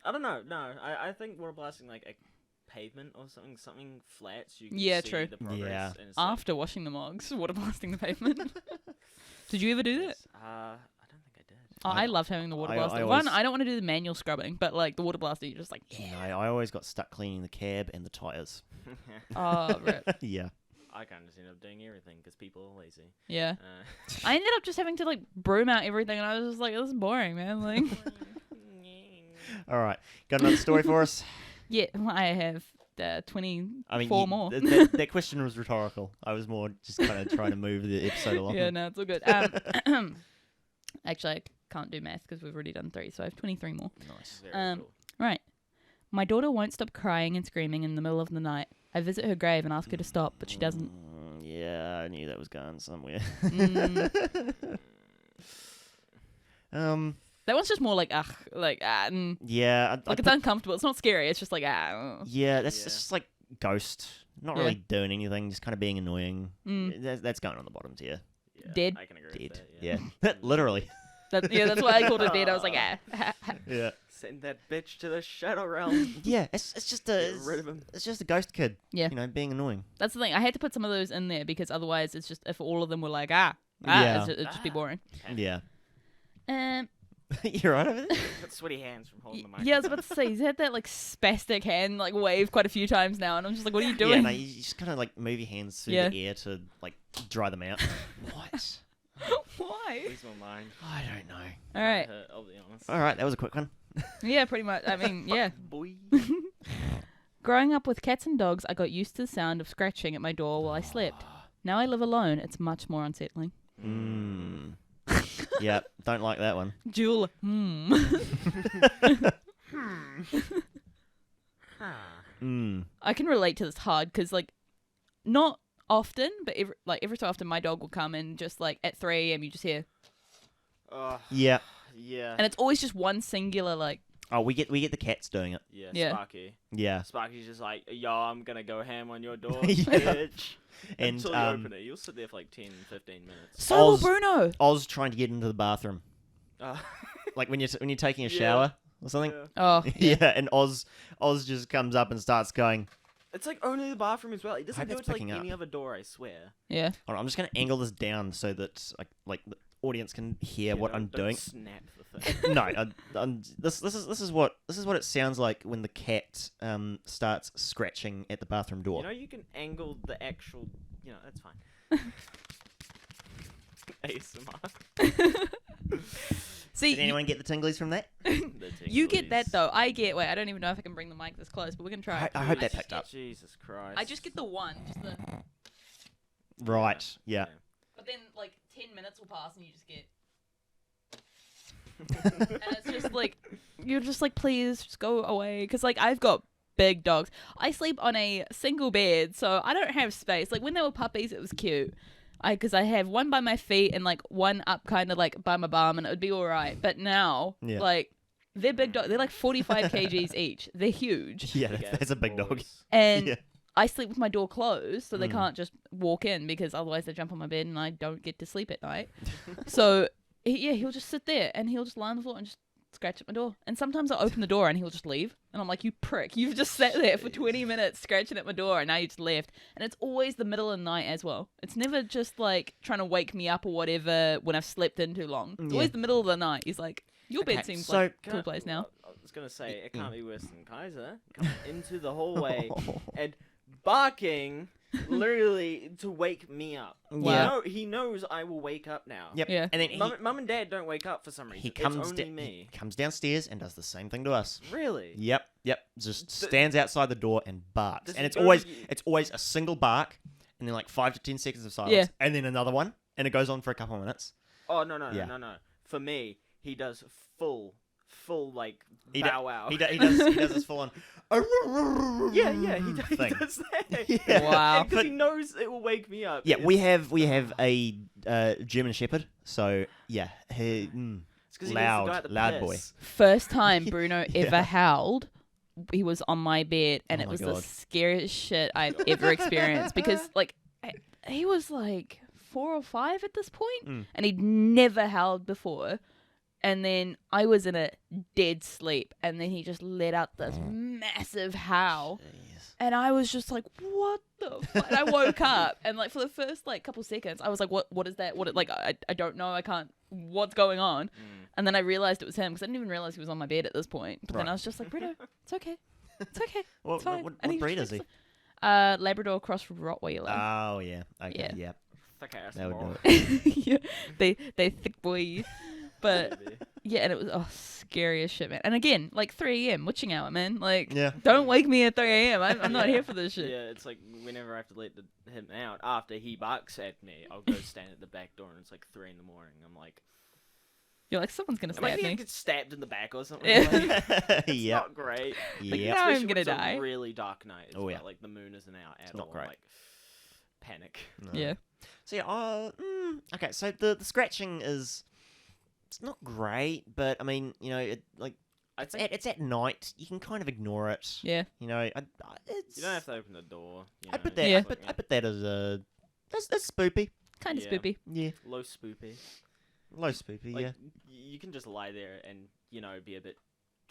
I don't know. No, I think water blasting like a pavement or something flat, so you can Yeah, see true. the progress. Yeah. And it's like, After washing the mogs, water blasting the pavement. Did you ever do that? I don't think I did. Oh, I loved having the water I blaster. always- I don't want to do the manual scrubbing, but like the water blaster, you're just like, No, I always got stuck cleaning the cab and the tyres. oh, rip. Yeah. I kind of just ended up doing everything because people are lazy. Yeah. Uh, I ended up just having to like broom out everything, and I was just like, this is boring, man. Like, All right. Got another story for us? yeah, I have 24 I mean, more. that question was rhetorical. I was more just kind of trying to move the episode along. Yeah, no, it's all good. Actually, I can't do math because we've already done 3, so I have 23 more. Nice. very cool. Right. My daughter won't stop crying and screaming in the middle of the night. I visit her grave and ask her to stop, but she doesn't. Yeah, I knew that was going somewhere. Mm. That one's just more like, Yeah. like it's uncomfortable. It's not scary. It's just like, ugh. Yeah, that's Yeah. just like Ghost. Not Yeah. really doing anything, just kind of being annoying. Mm. That's going on the bottom tier. Yeah, Dead. I can agree Dead. with that. Yeah. Literally. That's why I called it dead. I was like, ah. Yeah. Send that bitch to the shadow realm. Yeah, it's just Get rid of him. it's just a ghost kid. Yeah. You know, being annoying. That's the thing. I had to put some of those in there because otherwise, it's just if all of them were like Yeah. it'd just be boring. Yeah. Um, You're right over there? Got sweaty hands from holding the mic. yeah, I was about to say he's had that like spastic hand like wave quite a few times now, and I'm just like, what are you doing? Yeah, no, you just kind of like move your hands through Yeah. the air to like dry them out. What? Why? Lose my mind. I don't know. All right. I'll be honest. All right, that was a quick one. Yeah, pretty much. I mean, yeah. Boy. Growing up with cats and dogs, I got used to the sound of scratching at my door while I slept. Now I live alone. It's much more unsettling. Mm. Yeah, don't like that one. Jewel. Mm. I can relate to this hard because, like, not often, but every so often, my dog will come and just like at 3 a.m. you just hear, Yeah. Yeah. and it's always just one singular like. Oh, we get the cats doing it. Yeah, Yeah. Sparky. Yeah. Sparky's just like, yo, I'm gonna go ham on your door, Yeah. bitch. And Until you open it. You'll sit there for like 10, 15 minutes. So will Oz- Bruno. Oz trying to get into the bathroom, Uh, like when you're taking a Yeah. shower or something. yeah. Oh, Yeah, and Oz just comes up and starts going. It's like only the bathroom as well. He Hope doesn't do it's it to like picking any up. other door, I swear. yeah. Hold on, I'm just gonna angle this down so that like the audience can hear what I'm don't doing. Snap the thing. No, this is what it sounds like when the cat starts scratching at the bathroom door. You know, you can angle the actual. You know, that's fine. ASMR. See, Did anyone get the tinglies from that? you get that though. I get. Wait, I don't even know if I can bring the mic this close, but we can try. I hope that picked up. Jesus Christ. I just get the one, just the. Right. Yeah. But then like 10 minutes will pass and you just get. And it's just like you're just like, please just go away, because like I've got big dogs. I sleep on a single bed, so I don't have space. Like when they were puppies, it was cute. Because I have one by my feet and like one up kind of like by my bum, and it would be all right. But now, Yeah. like they're big dogs. They're like 45 kgs each. They're huge. Yeah, that's a big dog. And Yeah. I sleep with my door closed, so they Mm. can't just walk in, because otherwise they jump on my bed and I don't get to sleep at night. So he'll just sit there and he'll just lie on the floor and just scratch at my door. And sometimes I'll open the door and he'll just leave. And I'm like, you prick, you've just sat there for 20 minutes scratching at my door and now you just left. And it's always the middle of the night as well. It's never just like trying to wake me up or whatever when I've slept in too long. It's always the middle of the night. He's like, your bed Okay, seems so like a cool place now. I was gonna say it can't be worse than Kaiser coming into the hallway and barking, literally to wake me up. Yeah. He knows I will wake up now. Yep. Yeah. And then Mum and Dad don't wake up for some reason. he comes it's only he me. comes downstairs and does the same thing to us. Really? Yep. Just D- stands outside the door and barks. Does And he it's go to always you- a single bark and then like 5 to 10 seconds of silence Yeah. and then another one and it goes on for a couple of minutes. Oh no. Yeah. For me, he does full like He bow wow. He does this full on Yeah, he thing. does that. Yeah. Wow. Because he knows it will wake me up. Yeah, we It's- have a German Shepherd, so yeah, It's 'cause he needs to go loud out to loud boy. piss. First time Bruno Yeah. ever howled, he was on my bed, and Oh it my was God. the scariest shit I've ever experienced, because like he was like 4 or 5 at this point, Mm. and he'd never howled before. And then I was in a dead sleep, and then he just let out this massive howl. Jeez. And I was just like, what the fuck? And I woke up, and like for the first like couple seconds, I was like, what is that? I don't know. I can't, what's going on? And then I realized it was him, because I didn't even realize he was on my bed at this point. But then Right. I was just like, Brito, it's okay. It's okay. What, It's fine. what And he breed just is he? Labrador cross Rottweiler. Oh, yeah. Okay, yeah. Thick ass That would ball. do it. Yeah, they thick boy. But Maybe. yeah, and it was scary as shit, man. And again, like 3 a.m. witching hour, man. Like, Yeah. don't wake me at 3 a.m. I'm not Yeah. here for this shit. Yeah, it's like whenever I have to let him out, after he barks at me, I'll go stand at the back door and it's like 3 in the morning. I'm like, You're like, someone's gonna imagine stab I me. get stabbed in the back or something. Yeah. Like, it's Yep. not great. Yep. Like, Yeah. I'm especially when gonna it's a die. really dark night. It's Oh, yeah. Like the moon isn't out at not all. great. Like, panic. No. Yeah. So yeah, okay. So the scratching is, it's not great, but I mean, you know, I think it's at night. You can kind of ignore it. Yeah. You know, it's. you don't have to open the door. You I know, put that. Yeah. I put that as a. That's spoopy. Kind of Yeah. spoopy. Yeah. low spoopy. Low spoopy. Like, yeah. you can just lie there and be a bit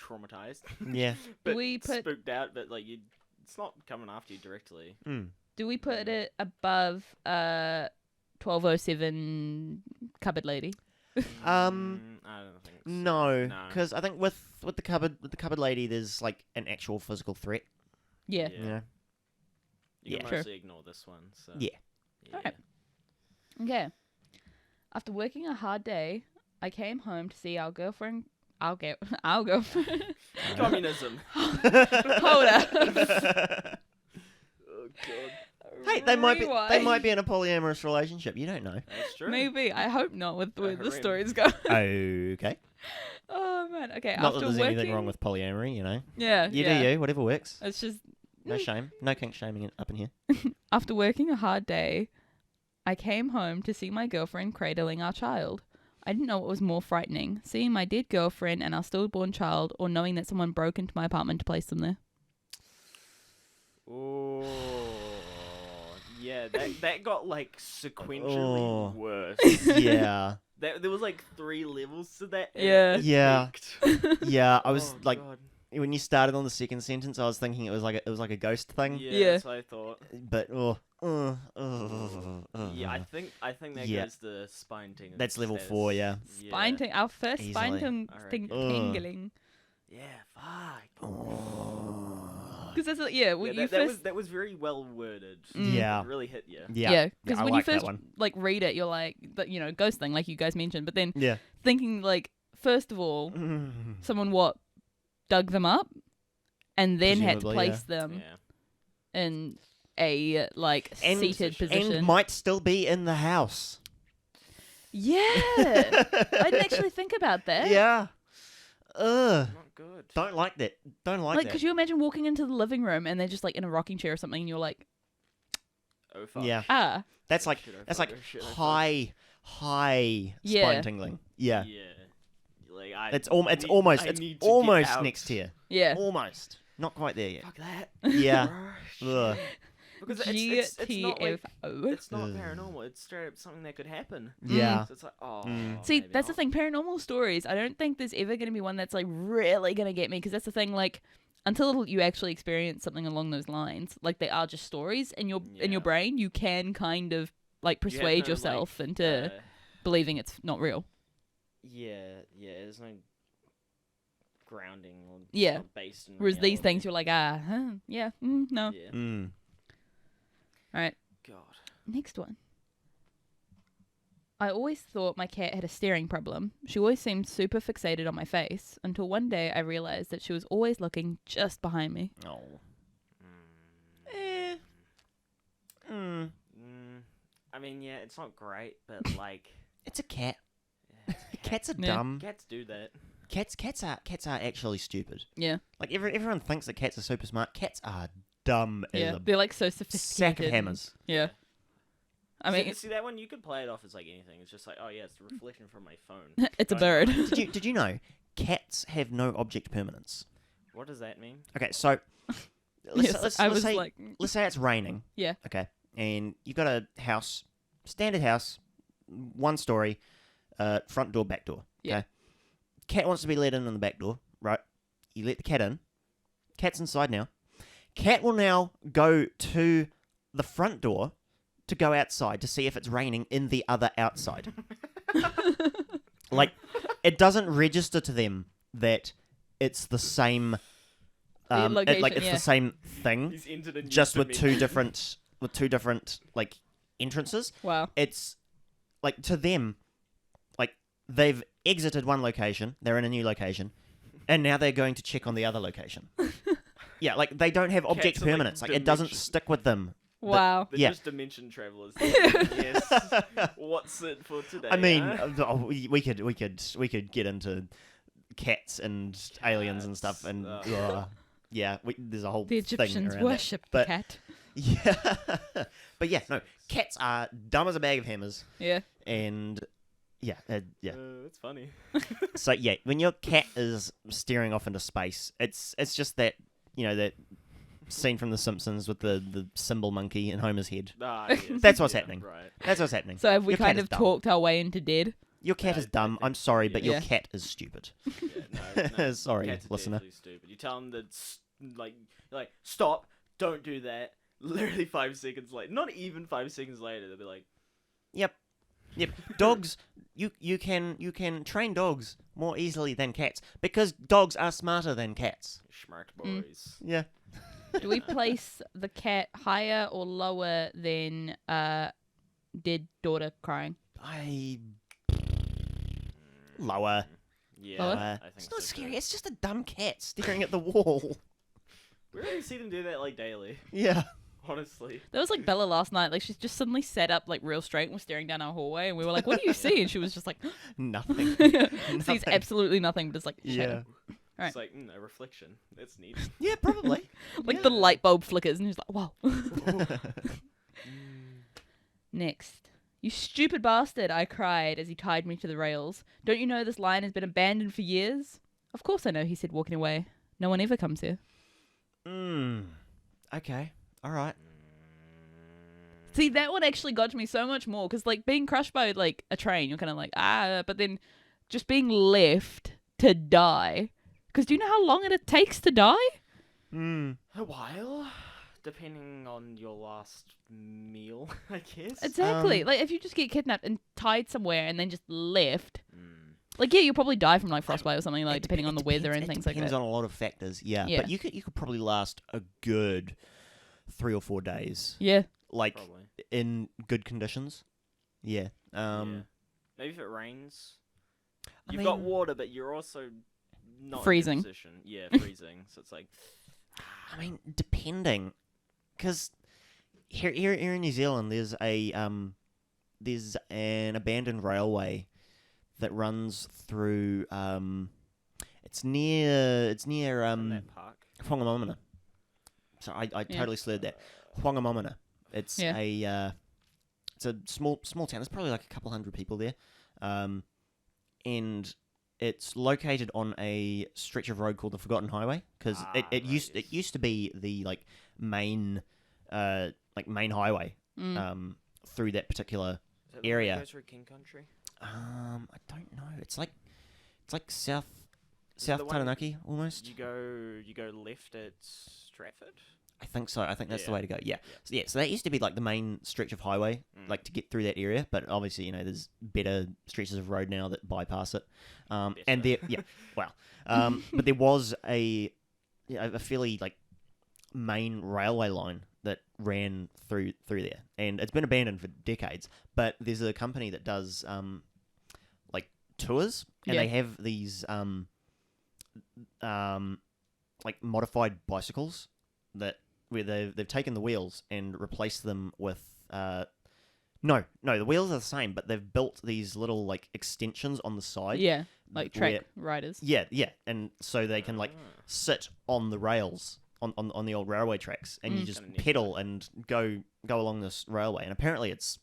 traumatized. Yeah. but we put- spooked out, but like it's not coming after you directly. Mm. Do we put it above 1207 cupboard lady? I don't think so. No, No. because I think with the cupboard lady, there's like an actual physical threat. Yeah. You know. You Yeah. can Sure. mostly ignore this one. So. Yeah. Alright. Okay. After working a hard day, I came home to see our girlfriend. Our girlfriend. Communism. Hold up. Oh god. Hey, they might Rewind. be in a polyamorous relationship. You don't know. That's true. Maybe. I hope not with where the harem. story's going. Okay. Oh man. Okay. Not that after there's working, anything wrong with polyamory, you know. Yeah. You yeah. do you, whatever works. It's just No shame. No kink shaming up in here. after working a hard day, I came home to see my girlfriend cradling our child. I didn't know what was more frightening, seeing my dead girlfriend and our stillborn child, or knowing that someone broke into my apartment to place them there. Oh. Yeah, that got like sequentially Oh. worse. Yeah. There was like 3 levels to that. and Yeah. it Yeah. peaked. Yeah. I was Oh, like, God. when you started on the second sentence, I was thinking it was like a ghost thing. Yeah. That's what I thought. But Yeah, I think that Yeah. goes to spine tingling. That's level status. 4, yeah. Spine ting- our first spine Easily. I ting- reckon. tingling. Yeah, fuck. Because that's when Yeah, you that first was very well worded. Mm. Yeah. It really hit you. Yeah. because I when like you that first one. like read it, you're like, ghost thing, like you guys mentioned. But then Yeah. thinking like, first of all, someone dug them up, and then had to Presumably, place them Yeah. in a like And- seated position. And might still be in the house. Yeah, I didn't actually think about that. Yeah. Ugh. Not good. Don't like that. Don't like Like, that. could you imagine walking into the living room and they're just like in a rocking chair or something, and you're like, Oh fuck. Yeah. That's like Shit, I that's fuck, like oh, shit, I fuck. high Yeah. spine tingling. Yeah. Yeah. Like I. It's need- almost I it's need to get almost out. next tier. yeah, Almost. Not quite there yet. Fuck that. Yeah. Bruh, Ugh. shit. Because it's not like GTFO. it's not Ugh. paranormal. It's straight up something that could happen. Yeah. So it's like, oh. Mm. See, maybe that's the not. thing. Paranormal stories. I don't think there's ever going to be one that's like really going to get me, because that's the thing. Like, until you actually experience something along those lines, like they are just stories in your Yeah. brain, you can kind of like You have persuade no, yourself like, into believing it's not real. Yeah. There's no grounding or it's Yeah. not based in Whereas these reality. things, you're like, no. Yeah. Mm. All right, God. next one. I always thought my cat had a staring problem. She always seemed super fixated on my face, until one day I realized that she was always looking just behind me. Oh. Mm. Eh. Mm. I mean, yeah, it's not great, but like, It's a cat. yeah, Cats are Yeah. dumb. cats do that. Cats are actually stupid. Yeah, Like everyone thinks that cats are super smart. Cats are dumb yeah. as They're like so a sophisticated. sack of hammers. Yeah. I mean, see that one, you could play it off as like anything. It's just like, oh yeah, it's a reflection from my phone. it's a Right. bird. Did you know cats have no object permanence? What does that mean? Okay, so let's, Yes, let's, I let's was say like, let's say it's raining. Yeah. Okay, and you've got a house, standard house, 1 story, front door, back door. Yeah. Okay, cat wants to be let in on the back door, right? You let the cat in. Cat's inside now. Cat will now go to the front door to go outside to see if it's raining in the other outside. Like, it doesn't register to them that it's the same. Location, it's the same thing, He's entered a new just with dimension. two different like entrances. Wow. It's like to them, like they've exited one location, they're in a new location, and now they're going to check on the other location. Yeah, like they don't have object Cats are like permanence. Like it doesn't dimension- stick with them. Wow. They're Yeah. just dimension travelers. Yes. What's it for today? I mean, huh? we could get into cats and aliens and stuff, and yeah, there's a whole The thing Egyptians around worshipped the But- cat. that. Yeah, but yeah, no, cats are dumb as a bag of hammers, Yeah. and yeah. It's funny. So yeah, when your cat is staring off into space, it's just that that scene from The Simpsons with the symbol monkey in Homer's head. Yes, That's what's yeah, happening. Right. That's what's happening. So have we Your cat kind is of dumb. talked our way into dead? Your cat I is dumb. think- I'm sorry, but Yeah. your cat is stupid. Yeah, no, Sorry, cats are listener. definitely stupid. You tell them that, like, stop, don't do that. Literally 5 seconds later, not even 5 seconds later, they'll be like, Yep. Dogs, you can train dogs more easily than cats because dogs are smarter than cats. smart Mm. boys. Yeah. Do we place the cat higher or lower than dead daughter crying? Lower. Yeah, Lower? I think It's not so, scary. too. It's just a dumb cat staring at the wall. We already see them do that like daily. Yeah. Honestly. There was like Bella last night. Like she's just suddenly sat up like real straight and was staring down our hallway, and we were like, "What do you see?" And she was just like, Nothing. "Sees Nothing. absolutely nothing, but it's like Yeah. shadow." Right. It's like a reflection. That's neat. Yeah, probably. Like the light bulb flickers, and she's like, "Wow." Next. "You stupid bastard," I cried as he tied me to the rails. "Don't you know this line has been abandoned for years?" "Of course I know," he said, walking away. "No one ever comes here." Okay. All right. See, that one actually got to me so much more, because like being crushed by like a train, you're kind of like, but then just being left to die. Because do you know how long it takes to die? A while, depending on your last meal, I guess. Exactly. Like if you just get kidnapped and tied somewhere and then just left, like yeah, you'll probably die from like frostbite or something, like depending on the weather and things like Depends that. on a lot of factors. Yeah. Yeah. But you could probably last a good 3 or 4 days. Yeah. Like Probably. in good conditions. Yeah. Yeah. Maybe if it rains. I You've got mean- water, but you're also not Freezing. in a good position. Yeah, freezing. So it's like, I mean, depending, because here in New Zealand, there's an abandoned railway that runs through. It's near in that park. Whangamomina. So I totally slurred that. Whangamomina. It's Yeah. it's a small town. There's probably like a couple hundred people there, and it's located on a stretch of road called the Forgotten Highway because it used to be the main highway through that particular Is that the one area. that goes through King Country? I don't know. It's like South Is it the one Taranaki almost. You go left at Stratford. I think so. I think that's the Yeah. way to go. Yeah. So that used to be like the main stretch of highway, like to get through that area. But obviously, there's better stretches of road now that bypass it. And there, but there was a fairly like main railway line that ran through there, and it's been abandoned for decades. But there's a company that does like tours, and Yeah. they have these like modified bicycles where they've taken the wheels and replaced them with no, the wheels are the same, but they've built these little like extensions on the side. Yeah. Like track where- riders. Yeah, and so they can like sit on the rails on the old railway tracks, and you just Kinda neat. pedal and go along this railway. And apparently it's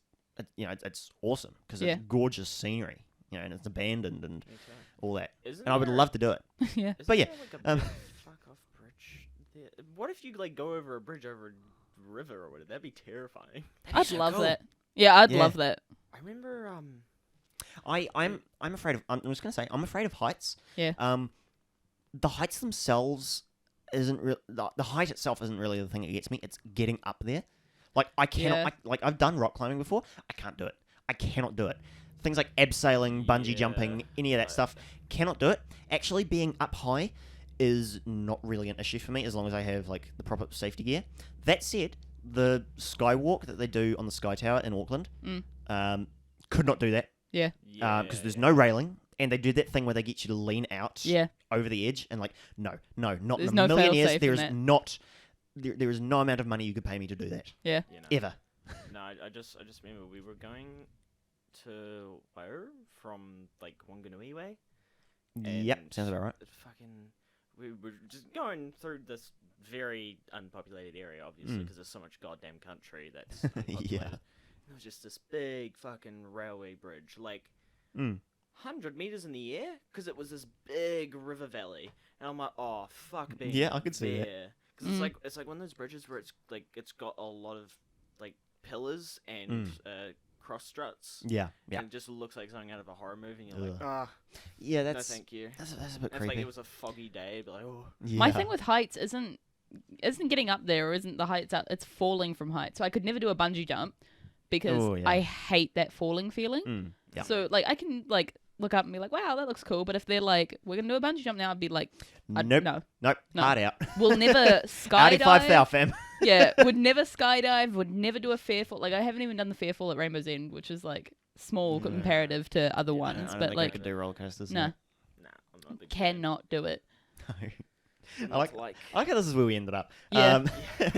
awesome because Yeah. it's gorgeous scenery, and it's abandoned and all that. Isn't And I would there- love to do it. Yeah. Isn't But yeah, there, like, a um, big fuck off bridge there? What if you like go over a bridge over a river or whatever? That'd be terrifying. I'd so love cool. that. Yeah, I'd Yeah. love that. I remember I'm afraid of. I'm just gonna say I'm afraid of heights. Yeah. The heights themselves the height itself isn't really the thing that gets me. It's getting up there. Like I cannot. Like I've done rock climbing before. I can't do it. I cannot do it. Things like abseiling, bungee jumping, any of that stuff, cannot do it. Actually, being up high is not really an issue for me as long as I have like the proper safety gear. That said, the skywalk that they do on the Sky Tower in Auckland, could not do that. Yeah. Because there's no railing, and they do that thing where they get you to lean out Yeah. over the edge, and like, not There's in no a million years. fail-safe There in is that. not. There is no amount of money you could pay me to do that. Yeah. You know. Ever. No, I just remember we were going to where from like Wanganui way. Yep, And sounds about right. We were just going through this very unpopulated area, obviously, because there's so much goddamn country that's unpopulated. Yeah. There was just this big fucking railway bridge, like 100 meters in the air, because it was this big river valley, and I'm like, oh fuck, being Yeah, I could see that. because it's like one of those bridges where it's got a lot of like pillars and cross struts. Yeah, yeah. And it just looks like something out of a horror movie. And you're like, Yeah, no, that's thank you. that's a bit If creepy. like it was a foggy day, it'd be like, oh. Yeah. My thing with heights isn't getting up there or isn't the heights out. It's falling from heights. So I could never do a bungee jump because I hate that falling feeling. Yeah. So like I can like look up and be like, wow, that looks cool. But if they're like, we're gonna do a bungee jump now, I'd be like, Nope. no. Hard out. We'll never Howdy 5 skydive. thou, fam. Yeah, would never skydive. Would never do a fair fall. Like I haven't even done the fair fall at Rainbow's End, which is like small comparative to other ones. I don't But think like, I could do roller coasters. no, Nah, I'm not a big fan. cannot do it. I like how this is where we ended up. Yeah.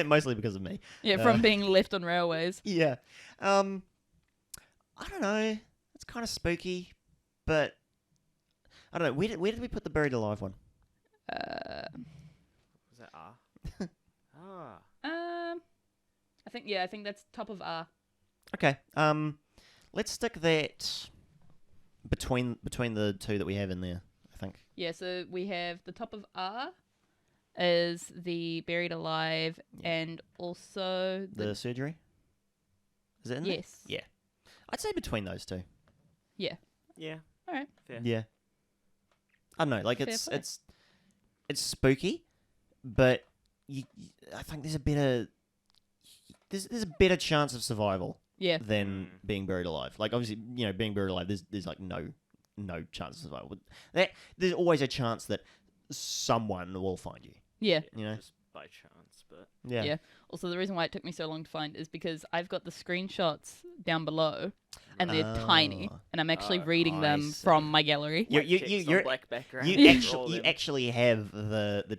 Mostly because of me. Yeah, from being left on railways. Yeah. I don't know. It's kind of spooky, but I don't know. Where did we put the buried alive one? Was that R? I think that's top of R. Okay. Let's stick that between the two that we have in there, I think. Yeah, so we have the top of R is the buried alive and also The surgery? Is it in there? yes. Yeah. I'd say between those two. Yeah. Yeah. All right. Fair. Yeah. I don't know, like Fair it's play. it's spooky, but I think there's a better chance of survival Yeah. than being buried alive. Like obviously, being buried alive, there's like no chance of survival. There's always a chance that someone will find you. Yeah. Just by chance, but Yeah. Yeah. Also, the reason why it took me so long to find is because I've got the screenshots down below, and they're tiny, and I'm actually reading I them see. from my gallery. You're black background. you Roll them. actually have the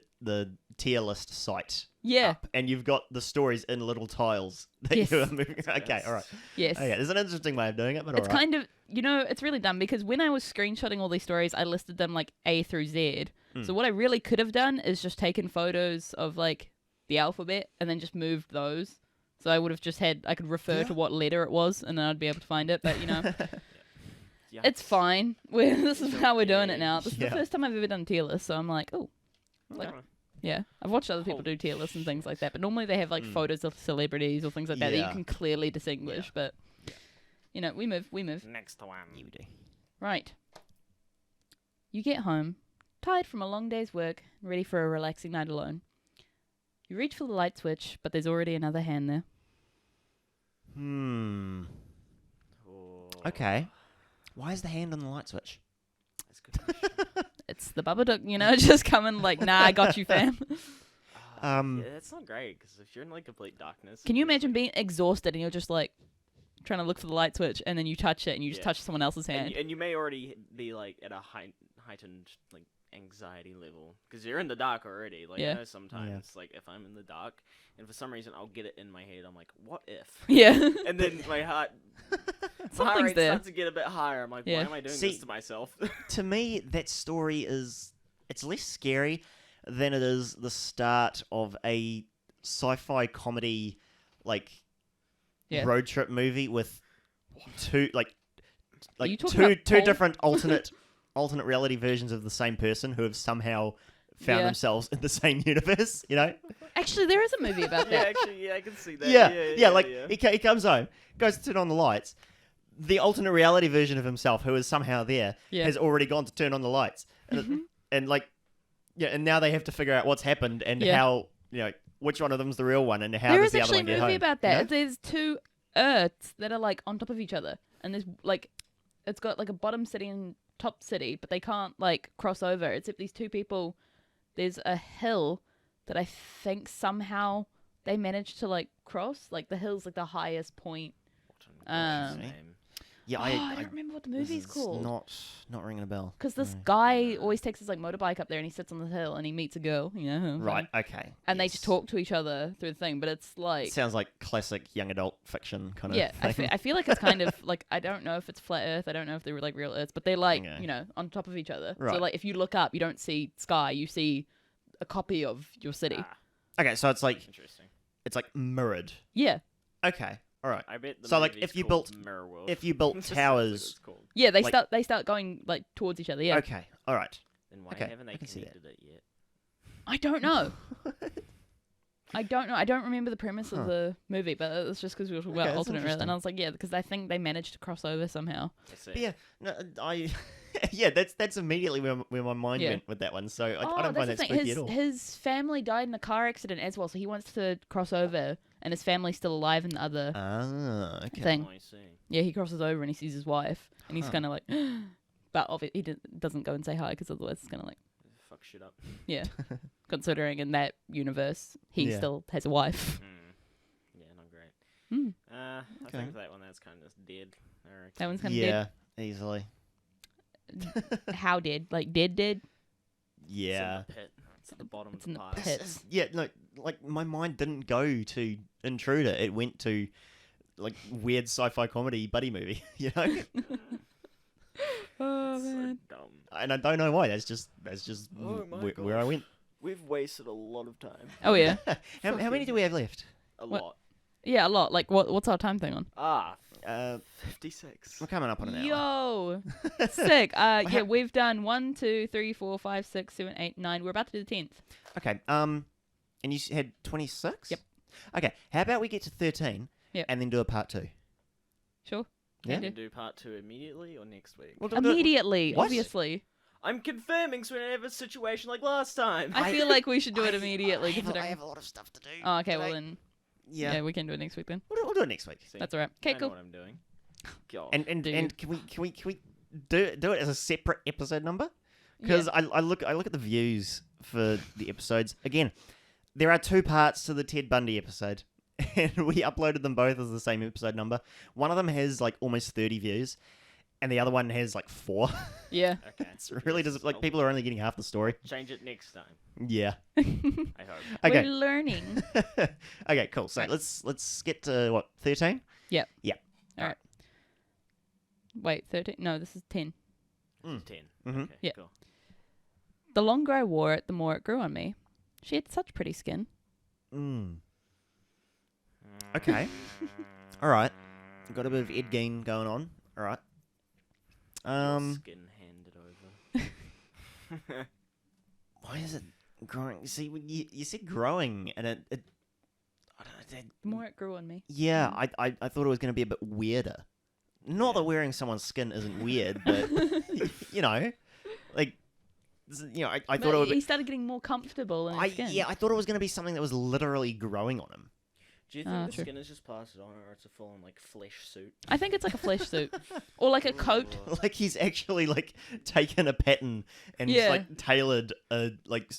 tier list site Yeah. up, and you've got the stories in little tiles that Yes. you are moving. Okay, all right. Yes. Okay, there's an interesting way of doing it, but It's all right. kind of, it's really dumb because when I was screenshotting all these stories, I listed them like A through Z. So what I really could have done is just taken photos of like the alphabet and then just moved those. So I would have just I could refer to what letter it was and then I'd be able to find it. But, it's fine. This is how we're doing it now. This is the first time I've ever done tier lists, so I'm like, oh. Like, yeah. I've watched other people do tier lists and things like that, but normally they have like photos of celebrities or things like that that you can clearly distinguish. But, we move. Next one. You do. Right. You get home, tired from a long day's work, ready for a relaxing night alone. You reach for the light switch, but there's already another hand there. Oh, Okay. Why is the hand on the light switch? that's a good question. It's the Babadook, just coming like, nah, I got you, fam. Yeah, that's not great because if you're in like complete darkness. Can you imagine being exhausted and you're just like trying to look for the light switch and then you touch it and you just touch someone else's hand? And you may already be like at a heightened like anxiety level because you're in the dark already. Like I know sometimes like if I'm in the dark and for some reason I'll get it in my head, I'm like, what if? Yeah. And then my heart Something's rate there. starts to get a bit higher. I'm like, why am I doing this to myself? To me, that story it's less scary than it is the start of a sci-fi comedy like road trip movie with two you talking two about Paul? different alternate reality versions of the same person who have somehow found themselves in the same universe, Actually, there is a movie about that. Actually, I can see that. Yeah, like he comes home, goes to turn on the lights. the alternate reality version of himself, who is somehow there, Yeah. has already gone to turn on the lights, and like, yeah, and now they have to figure out what's happened and Yeah. how, which one of them's the real one, and how There does is the other actually one a get movie home. about that. There's 2 Earths that are like on top of each other, and there's like, it's got like a bottom city and top city, but they can't like cross over. Except these 2 people. There's a hill that I think somehow they managed to like cross. Like the hill's like the highest point. Yeah, I don't remember what the movie's called. Not ringing a bell. Because this guy always takes his like motorbike up there and he sits on the hill and he meets a girl, Right. Okay. And they just talk to each other through the thing, but it's like, It sounds like classic young adult fiction kind of. yeah, thing. I feel like it's kind of like, I don't know if it's flat Earth, I don't know if they're like real Earths, but they're like, Okay. on top of each other. Right. So like, if you look up, you don't see sky, you see a copy of your city. Okay, so it's like Interesting. mirrored. Yeah, Okay. All right. I bet the So, like, movie's if you called built- Mirror World. If you built That's what towers. it's called. yeah, they Like- start going like towards each other. Yeah, Okay. All right. Then why Okay, haven't they I can see that. connected it yet? I don't know. I don't know. I don't remember the premise of the movie, but it's just because we were talking Okay, about that's alternate reality, and interesting. I was like, yeah, because I think they managed to cross over somehow. I see. But yeah. No, yeah. That's immediately where my mind Yeah. went with that one. So I Oh, don't find that's that the thing. spooky at all. His family died in a car accident as well, so he wants to cross over, and his family's still alive in the other Ah. Okay. thing. Oh, I see. Yeah, he crosses over and he sees his wife, and he's Huh. kind of like, but obviously he doesn't go and say hi because otherwise it's kind of like, Fuck shit up. yeah. Considering in that universe he Yeah. still has a wife. Yeah, not great. Hmm. I Okay. think that one that's kind of dead. I reckon. That one's kind of Yeah. Easily. dead. How dead? Like dead? It's Yeah. in the pit. It's at the bottom It's of in the the pile. pit. Yeah, no, like my mind didn't go to Intruder. It went to like weird sci-fi comedy buddy movie, Oh So man. dumb. And I don't know why. That's just Oh my where I went. We've wasted a lot of time. Oh yeah. how many do we have left? A What? lot. Yeah, a lot. Like what's our time thing on? 56. We're coming up on an hour. Yo, sick. Yeah, we've done 1, 2, 3, 4, 5, 6, 7, 8, 9. We're about to do the 10th. Okay. And you had 26. Yep. Okay. How about we get to 13? Yep. And then do a part 2. Sure. Yeah. Can Can do. do part 2 immediately or next week? Well, Immediately, What? obviously. I'm confirming so we don't have a situation like last time. I feel like we should do it immediately. I considering... have a lot of stuff to do. Oh, okay. today. Well then, Yeah. yeah, we can do it next week then. We'll do it next week. See, That's alright. I Okay, know cool. what I'm doing. God. And Do can we do it as a separate episode number? Because I look at the views for the episodes. Again, there are 2 parts to the Ted Bundy episode, and we uploaded them both as the same episode number. One of them has like almost 30 views, and the other one has like 4. Yeah. Okay. It's really just like people are only getting half the story. Change it next time. Yeah. I hope. Okay. We're learning. Okay. Cool. So Right. let's get to what 13. Wait, 13? No, this is 10. 10. Mhm. Okay, Yeah. cool. The longer I wore it, the more it grew on me. She had such pretty skin. Okay. All right. Got a bit of Ed Gein going on. All right. Skin handed over. Why is it growing? See, when you said growing, and it I don't know. The more it grew on me. Yeah, I thought it was going to be a bit weirder. Not that wearing someone's skin isn't weird, but like, I thought it would He be. started getting more comfortable in his skin. I thought it was going to be something that was literally growing on him. Do you think Ah, the true. skin is just passed on, or it's a full-on like flesh suit? I think it's like a flesh suit. Or like a coat. Like he's actually like taken a pattern and Yeah. like tailored a like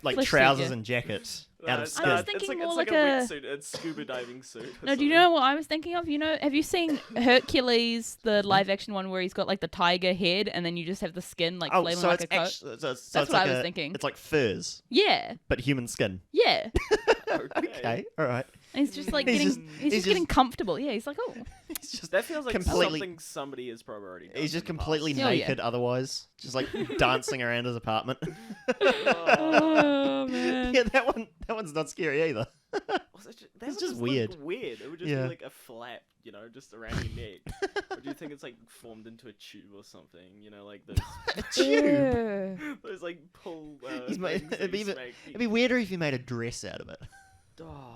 Flesh trousers suit, yeah. and jacket out of It's skin. I was it's thinking like, more it's like like a a- wetsuit. It's scuba diving suit. or No, do you something. know what I was thinking of? Have you seen Hercules, the live action one where he's got like the tiger head and then you just have the skin like flailing so like it's a coat? actually so That's it's what I like was thinking. It's like furs, Yeah, but human skin. yeah. Okay, all right. And he's just like He's getting, just- he's just getting comfortable. Yeah, he's like, oh, He's just That feels like Completely- something somebody has probably already done. he's just in the completely past. Oh, yeah. naked. Otherwise, just like dancing around his apartment. oh man. Yeah, that one's not scary either. That It's would just look weird. Weird. It would just Yeah. be like a flap, just around your neck. Or do you think it's like formed into a tube or something? Like those, Tube. Ew. those like pull. He's made- things that it'd be you a bit- smack- It'd be weirder if you made a dress out of it. Oh.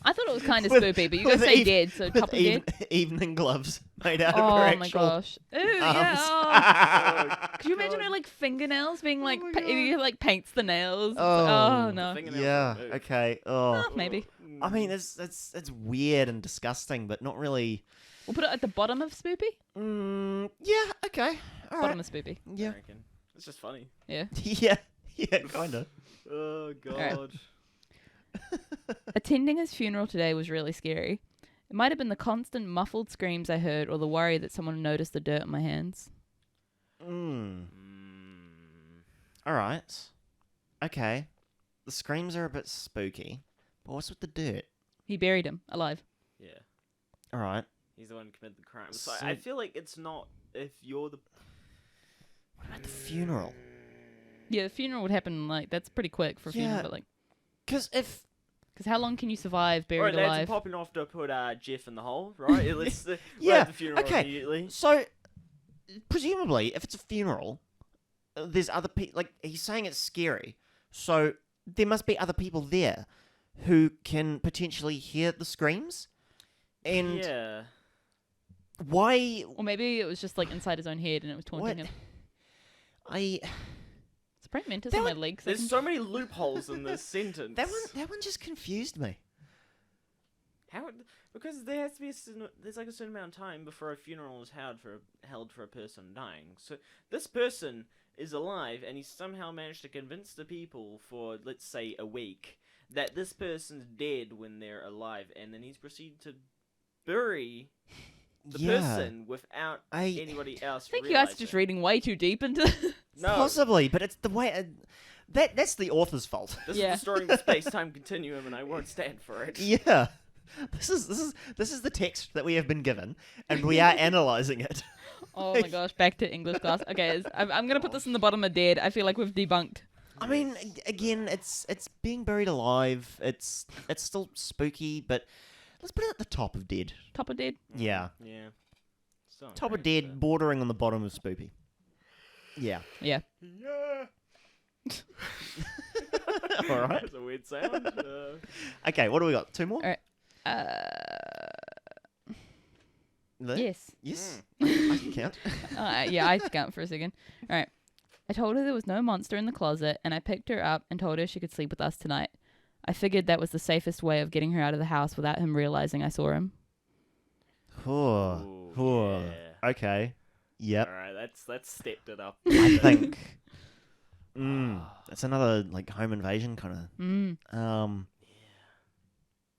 I thought it was kind of With- spoopy, but you gotta with say dead, so top of dead. Evening gloves made out of her Oh actual my gosh. Ew, arms. yeah. Oh. Could you imagine her like fingernails being like, my he like paints the nails? It's Oh. like, oh The no. fingernails Yeah. won't move. Okay. Oh. Oh, maybe. I mean, it's weird and disgusting, but not really. We'll put it at the bottom of spoopy. Yeah. Okay. All Bottom right. of spoopy. I Yeah. reckon. It's just funny. Yeah. Yeah. Yeah. Kinda. Oh Alright. god. Attending his funeral today was really scary. It might have been the constant muffled screams I heard or the worry that someone noticed the dirt on my hands. All right. Okay. The screams are a bit spooky, but what's with the dirt? He buried him alive. Yeah. All right. He's the one who committed the crime. So So- I feel like it's not if you're the. What about the funeral? Yeah, the funeral would happen like that's pretty quick for a funeral, Yeah. but like, Because if because how long can you survive Alright, buried lads, I'm alive? popping off to put Jeff in the hole, right? Let's we're Yeah, at the funeral okay. immediately. so, presumably, if it's a funeral, there's other people. Like he's saying, it's scary. So there must be other people there who can potentially hear the screams. And Yeah. why? Or maybe it was just like inside his own head and it was taunting What? him. I It's pretty mental That on my one- legs. There's so many loopholes in this sentence. that one just confused me. How? Because there has to be there's like a certain amount of time before a funeral is held for a person dying. So this person is alive, and he somehow managed to convince the people for, let's say, a week that this person's dead when they're alive, and then he's proceeded to bury the person without anybody else. I think you guys are just reading way too deep into. No, Possibly, but it's the way. That's the author's fault. this Yeah. is the story of the space-time continuum, and I won't stand for it. Yeah. This is the text that we have been given, and we are analysing it. Oh my gosh, back to English class. Okay, I'm gonna put this in the bottom of dead. I feel like we've debunked. I mean, again, it's being buried alive. It's still spooky, but let's put it at the top of dead. Top of dead. Yeah, Yeah. Still not top of great, dead, bordering on the bottom of spoopy. Yeah. Yeah. Yeah. All right. That's a weird sound. Okay, what do we got? Two more? All right. There? Yes. Yes. I can count. Yeah, I count for a second. All right. I told her there was no monster in the closet, and I picked her up and told her she could sleep with us tonight. I figured that was the safest way of getting her out of the house without him realizing I saw him. Oh. Ooh, yeah. Okay. Yep. All right, that's stepped it up. I think. That's another like home invasion kind of. Mm.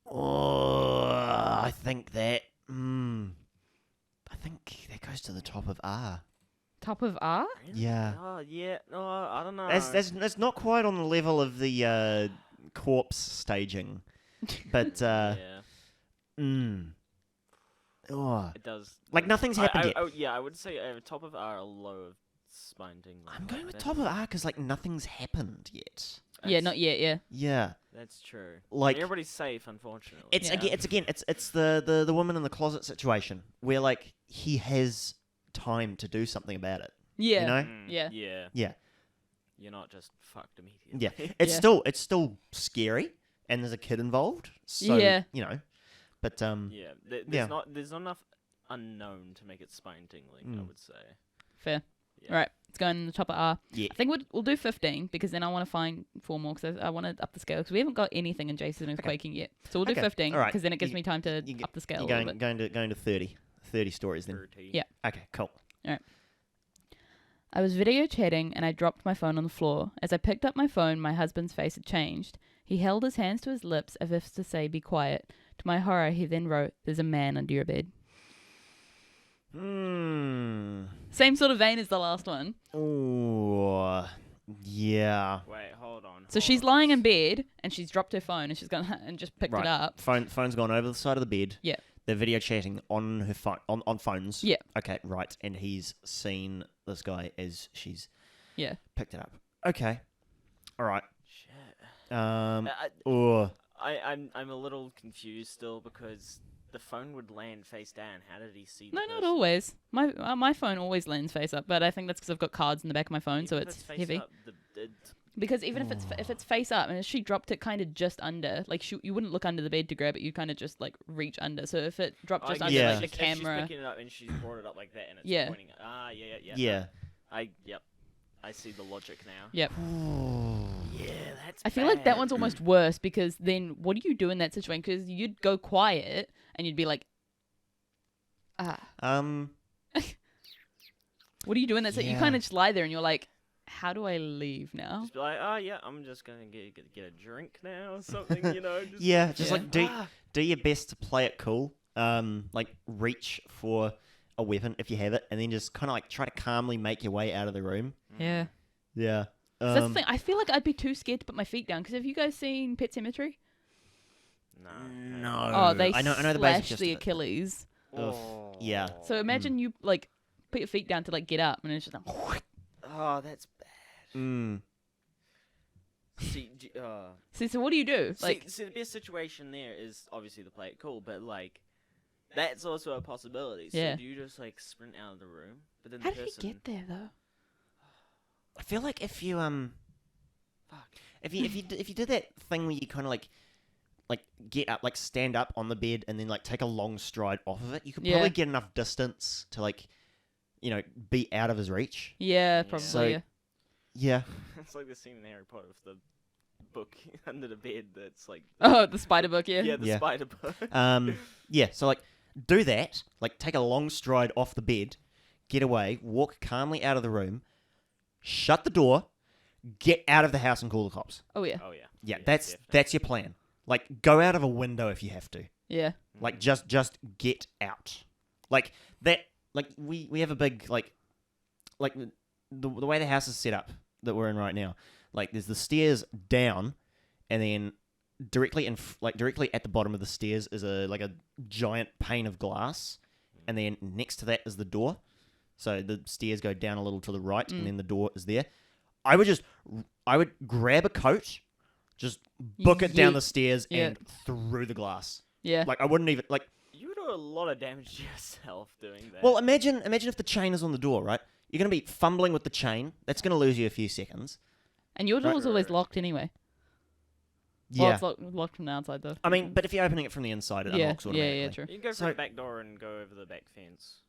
Oh, I think that. I think that goes to the top of R. Top of R? Really? Yeah. Oh yeah. No, I don't know. That's not quite on the level of the corpse staging, but yeah. Oh, It does. like nothing's happened yet. Yeah, I would say top of R, a low of spine tingling. I'm going with That- top of R because like nothing's happened yet. Yeah, that's- not yet, yeah. Yeah, That's true. Like- Everybody's safe, unfortunately. it's Yeah. again it's the woman in the closet situation where like he has time to do something about it. Yeah. You know? Yeah. Yeah. Yeah. You're not just fucked immediately. Yeah, it's Yeah. still scary, and there's a kid involved. So Yeah. you know, but Yeah. There's Yeah. there's not enough unknown to make it spine tingling. I would say. Fair. Yeah. All right. It's going in the top of R. Yeah. I think we'll do 15 because then I want to find 4 more because I want to up the scale because we haven't got anything in Jason and Okay. Quaking yet. So we'll do Okay. 15 All right. because then it gives You- me time to you up the scale you're a little bit. going to 30 stories then. 30. Yeah. Okay, cool. I was video chatting and I dropped my phone on the floor. As I picked up my phone, my husband's face had changed. He held his hands to his lips as if to say, "Be quiet." To my horror, he then wrote, "There's a man under your bed." Same sort of vein as the last one. Oh, yeah. Wait, hold on. So she's lying in bed and she's dropped her phone and she's gone and just picked Right. it up. Phone's gone over the side of the bed. Yeah. They're video chatting on her phone on phones. Yeah. Okay, right. And he's seen this guy as she's Yeah. picked it up. Okay. All right. Shit. Oh. I'm a little confused still because the phone would land face down. How did he see? No, the not person? always. My phone always lands face up, but I think that's because I've got cards in the back of my phone, so Even if it's face heavy. up, Because even if it's face up, and if she dropped it kind of just under, like you wouldn't look under the bed to grab it, you kind of just like reach under. So if it dropped just under like the If camera, she's picking it up and she's brought it up like that, and it's Yeah. pointing. Yeah. Yeah. I see the logic now. yep. Yeah, that's. I feel like that bad. one's almost worse because then what do you do in that situation? Because you'd go quiet and you'd be like, what do you do in that? So you Yeah. kind of just lie there and you're like, how do I leave now? Just be like, I'm just gonna get a drink now or something, Just, Yeah, just Yeah. like do your best to play it cool. Like reach for a weapon if you have it, and then just kind of like try to calmly make your way out of the room. Yeah. Yeah. So that's the thing. I feel like I'd be too scared to put my feet down because have you guys seen Pet Sematary? No. Oh, they I know the basic slash gist the of it. Achilles. Oh. Yeah. So imagine you like put your feet down to like get up, and it's just like. Oh, that's bad. Mm. See, So what do you do? Like, see, the best situation there is obviously to play it cool, but like, that's also a possibility. So Yeah. do you just like sprint out of the room? But then how the did person, he get there though? I feel like if you Fuck. if you did that thing where you kind of like get up, like stand up on the bed, and then like take a long stride off of it, you could Yeah. probably get enough distance to like, be out of his reach. Yeah, Yeah. probably. So- yeah. Yeah. It's like the scene in Harry Potter with the book under the bed that's like. Oh, the spider book. Yeah. Yeah, the Yeah. spider book. Yeah. So like, do that. Like, take a long stride off the bed, get away, walk calmly out of the room, shut the door, get out of the house, and call the cops. Oh yeah. Oh yeah. Yeah, definitely. that's your plan. Like, go out of a window if you have to. Yeah. Like, just get out. Like that. Like we have a big like the way the house is set up that we're in right now. Like, there's the stairs down, and then directly directly at the bottom of the stairs is a giant pane of glass, and then next to that is the door. So the stairs go down a little to the right, and then the door is there. I would grab a coat, just book it down Yeet. the stairs Yeah. and through the glass. Yeah. Like, I wouldn't even like. You do a lot of damage to yourself doing that. Well, imagine if the chain is on the door, right? You're gonna be fumbling with the chain. That's gonna lose you a few seconds. And your door's always Right. locked anyway. Yeah. Well, it's locked from the outside though. I mean, but if you're opening it from the inside, it unlocks automatically. Yeah, true. you can go so- through the back door and go over the back fence.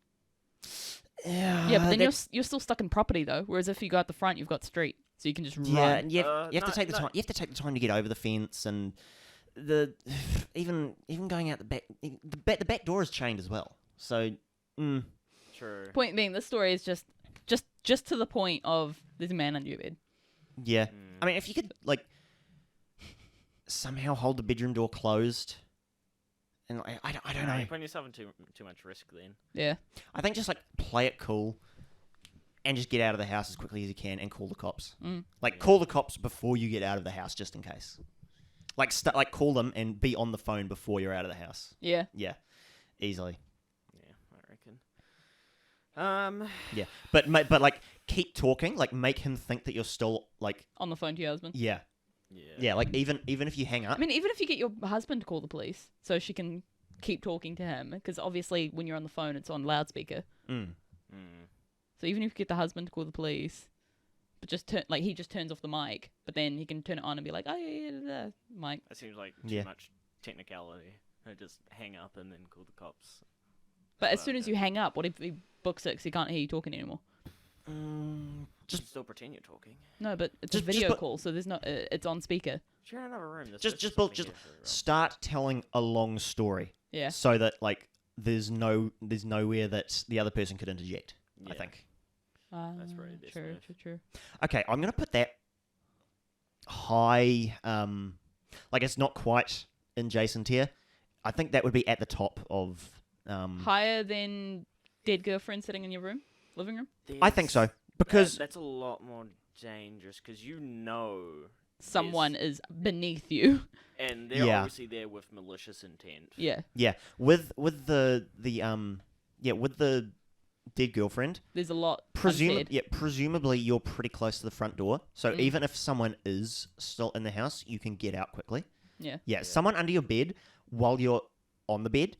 Yeah, but then you're still stuck in property though. Whereas if you go out the front, you've got street, so you can just yeah, run. and you have to No, take the no. time. You have to take the time to get over the fence, and even going out the back. The back door is chained as well. So, True. Point being, this story is just to the point of there's a man under your bed. yeah. Mm. I mean, if you could like somehow hold the bedroom door closed, and I don't know. You're putting yourself in too much risk then. Yeah. I think just like play it cool, and just get out of the house as quickly as you can, and call the cops. Mm. Like, call the cops before you get out of the house, just in case. Like, call them and be on the phone before you're out of the house. Yeah. Yeah, easily. Yeah, I reckon. Yeah, but like keep talking. Like, make him think that you're still like On the phone to your husband. yeah. Yeah. Like, even if you hang up. I mean, even if you get your husband to call the police, so she can keep talking to him, because obviously when you're on the phone, it's on loudspeaker. Mm. Mm. So even if you get the husband to call the police, but he just turns off the mic, but then he can turn it on and be like, oh yeah, mic. That seems like Yeah. too much technicality. I just hang up and then call the cops. But as Well, soon as you hang up, what if he books it 'cause he can't hear you talking anymore? Just still pretend you're talking. No, but it's Just- a just video put- call, so there's not. It's on speaker. If you're in another room, this Just bitch is Bill, talking just to you for real. start telling a long story. Yeah. So that like there's nowhere that the other person could interject. I Yeah. think. That's probably the best true, move. true. Okay, I'm gonna put that high. Like, it's not quite in Jason tier. I think that would be at the top of. Higher than dead girlfriend sitting in your living room. I think so because that's a lot more dangerous because Someone is beneath you. and they're Yeah. obviously there with malicious intent. Yeah. yeah, with the dead girlfriend. There's a lot. unsaid. Presumably you're pretty close to the front door, so Mm. even if someone is still in the house, you can get out quickly. Yeah. Yeah, someone under your bed while you're on the bed,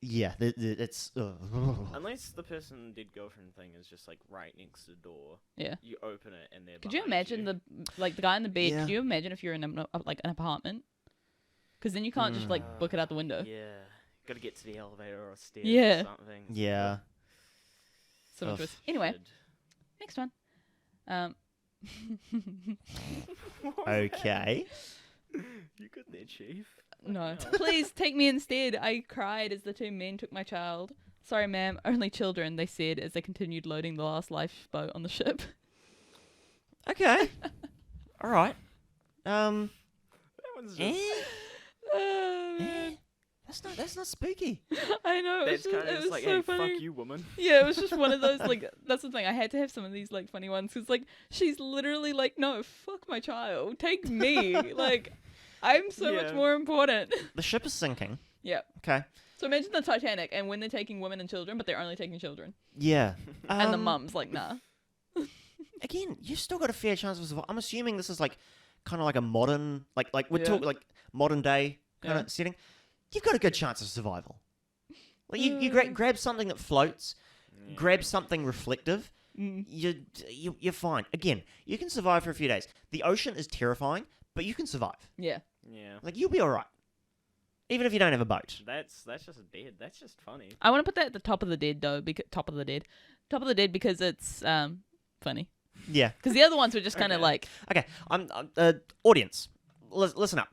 yeah, it's. Unless the person did girlfriend thing is just like right next to the door. Yeah. You open it and they're. Could you behind imagine you. the guy in the bed? Yeah. Could you imagine if you're in an apartment? Because then you can't just like book it out the window. Yeah. Got to get to the elevator or stairs Yeah. or something. Yeah. So much Ugh. worse. Anyway, next one. Okay. You good there, Chief? No. Fucking hell. Please take me instead. I cried as the two men took my child. Sorry, ma'am. Only children, they said as they continued loading the last lifeboat on the ship. Okay. All right. That one's just. Oh, man. That's not spooky. I know. That's kind it of was just like, so hey, funny. fuck you, woman. Yeah, it was just one of those, like, that's the thing. I had to have some of these, like, funny ones. Because, like, she's literally like, no, fuck my child. Take me. Like, I'm so much Yeah. more important. The ship is sinking. Yeah. Okay. So imagine the Titanic and when they're taking women and children, but they're only taking children. Yeah. And the mum's like, nah. Again, you've still got a fair chance of survival. I'm assuming this is like kind of like a modern, like we're Yeah. talking like modern day kind Yeah. of setting. You've got a good chance of survival. Like you Mm. grab something that floats, Yeah. grab something reflective. Mm. You're fine. Again, you can survive for a few days. The ocean is terrifying, but you can survive. Yeah. Yeah. Like you'll be all right, even if you don't have a boat. That's just dead. That's just funny. I want to put that at the top of the dead, though. Top of the dead because it's funny. Yeah. Because the other ones were just kind of Okay. like, Okay. Audience, listen up.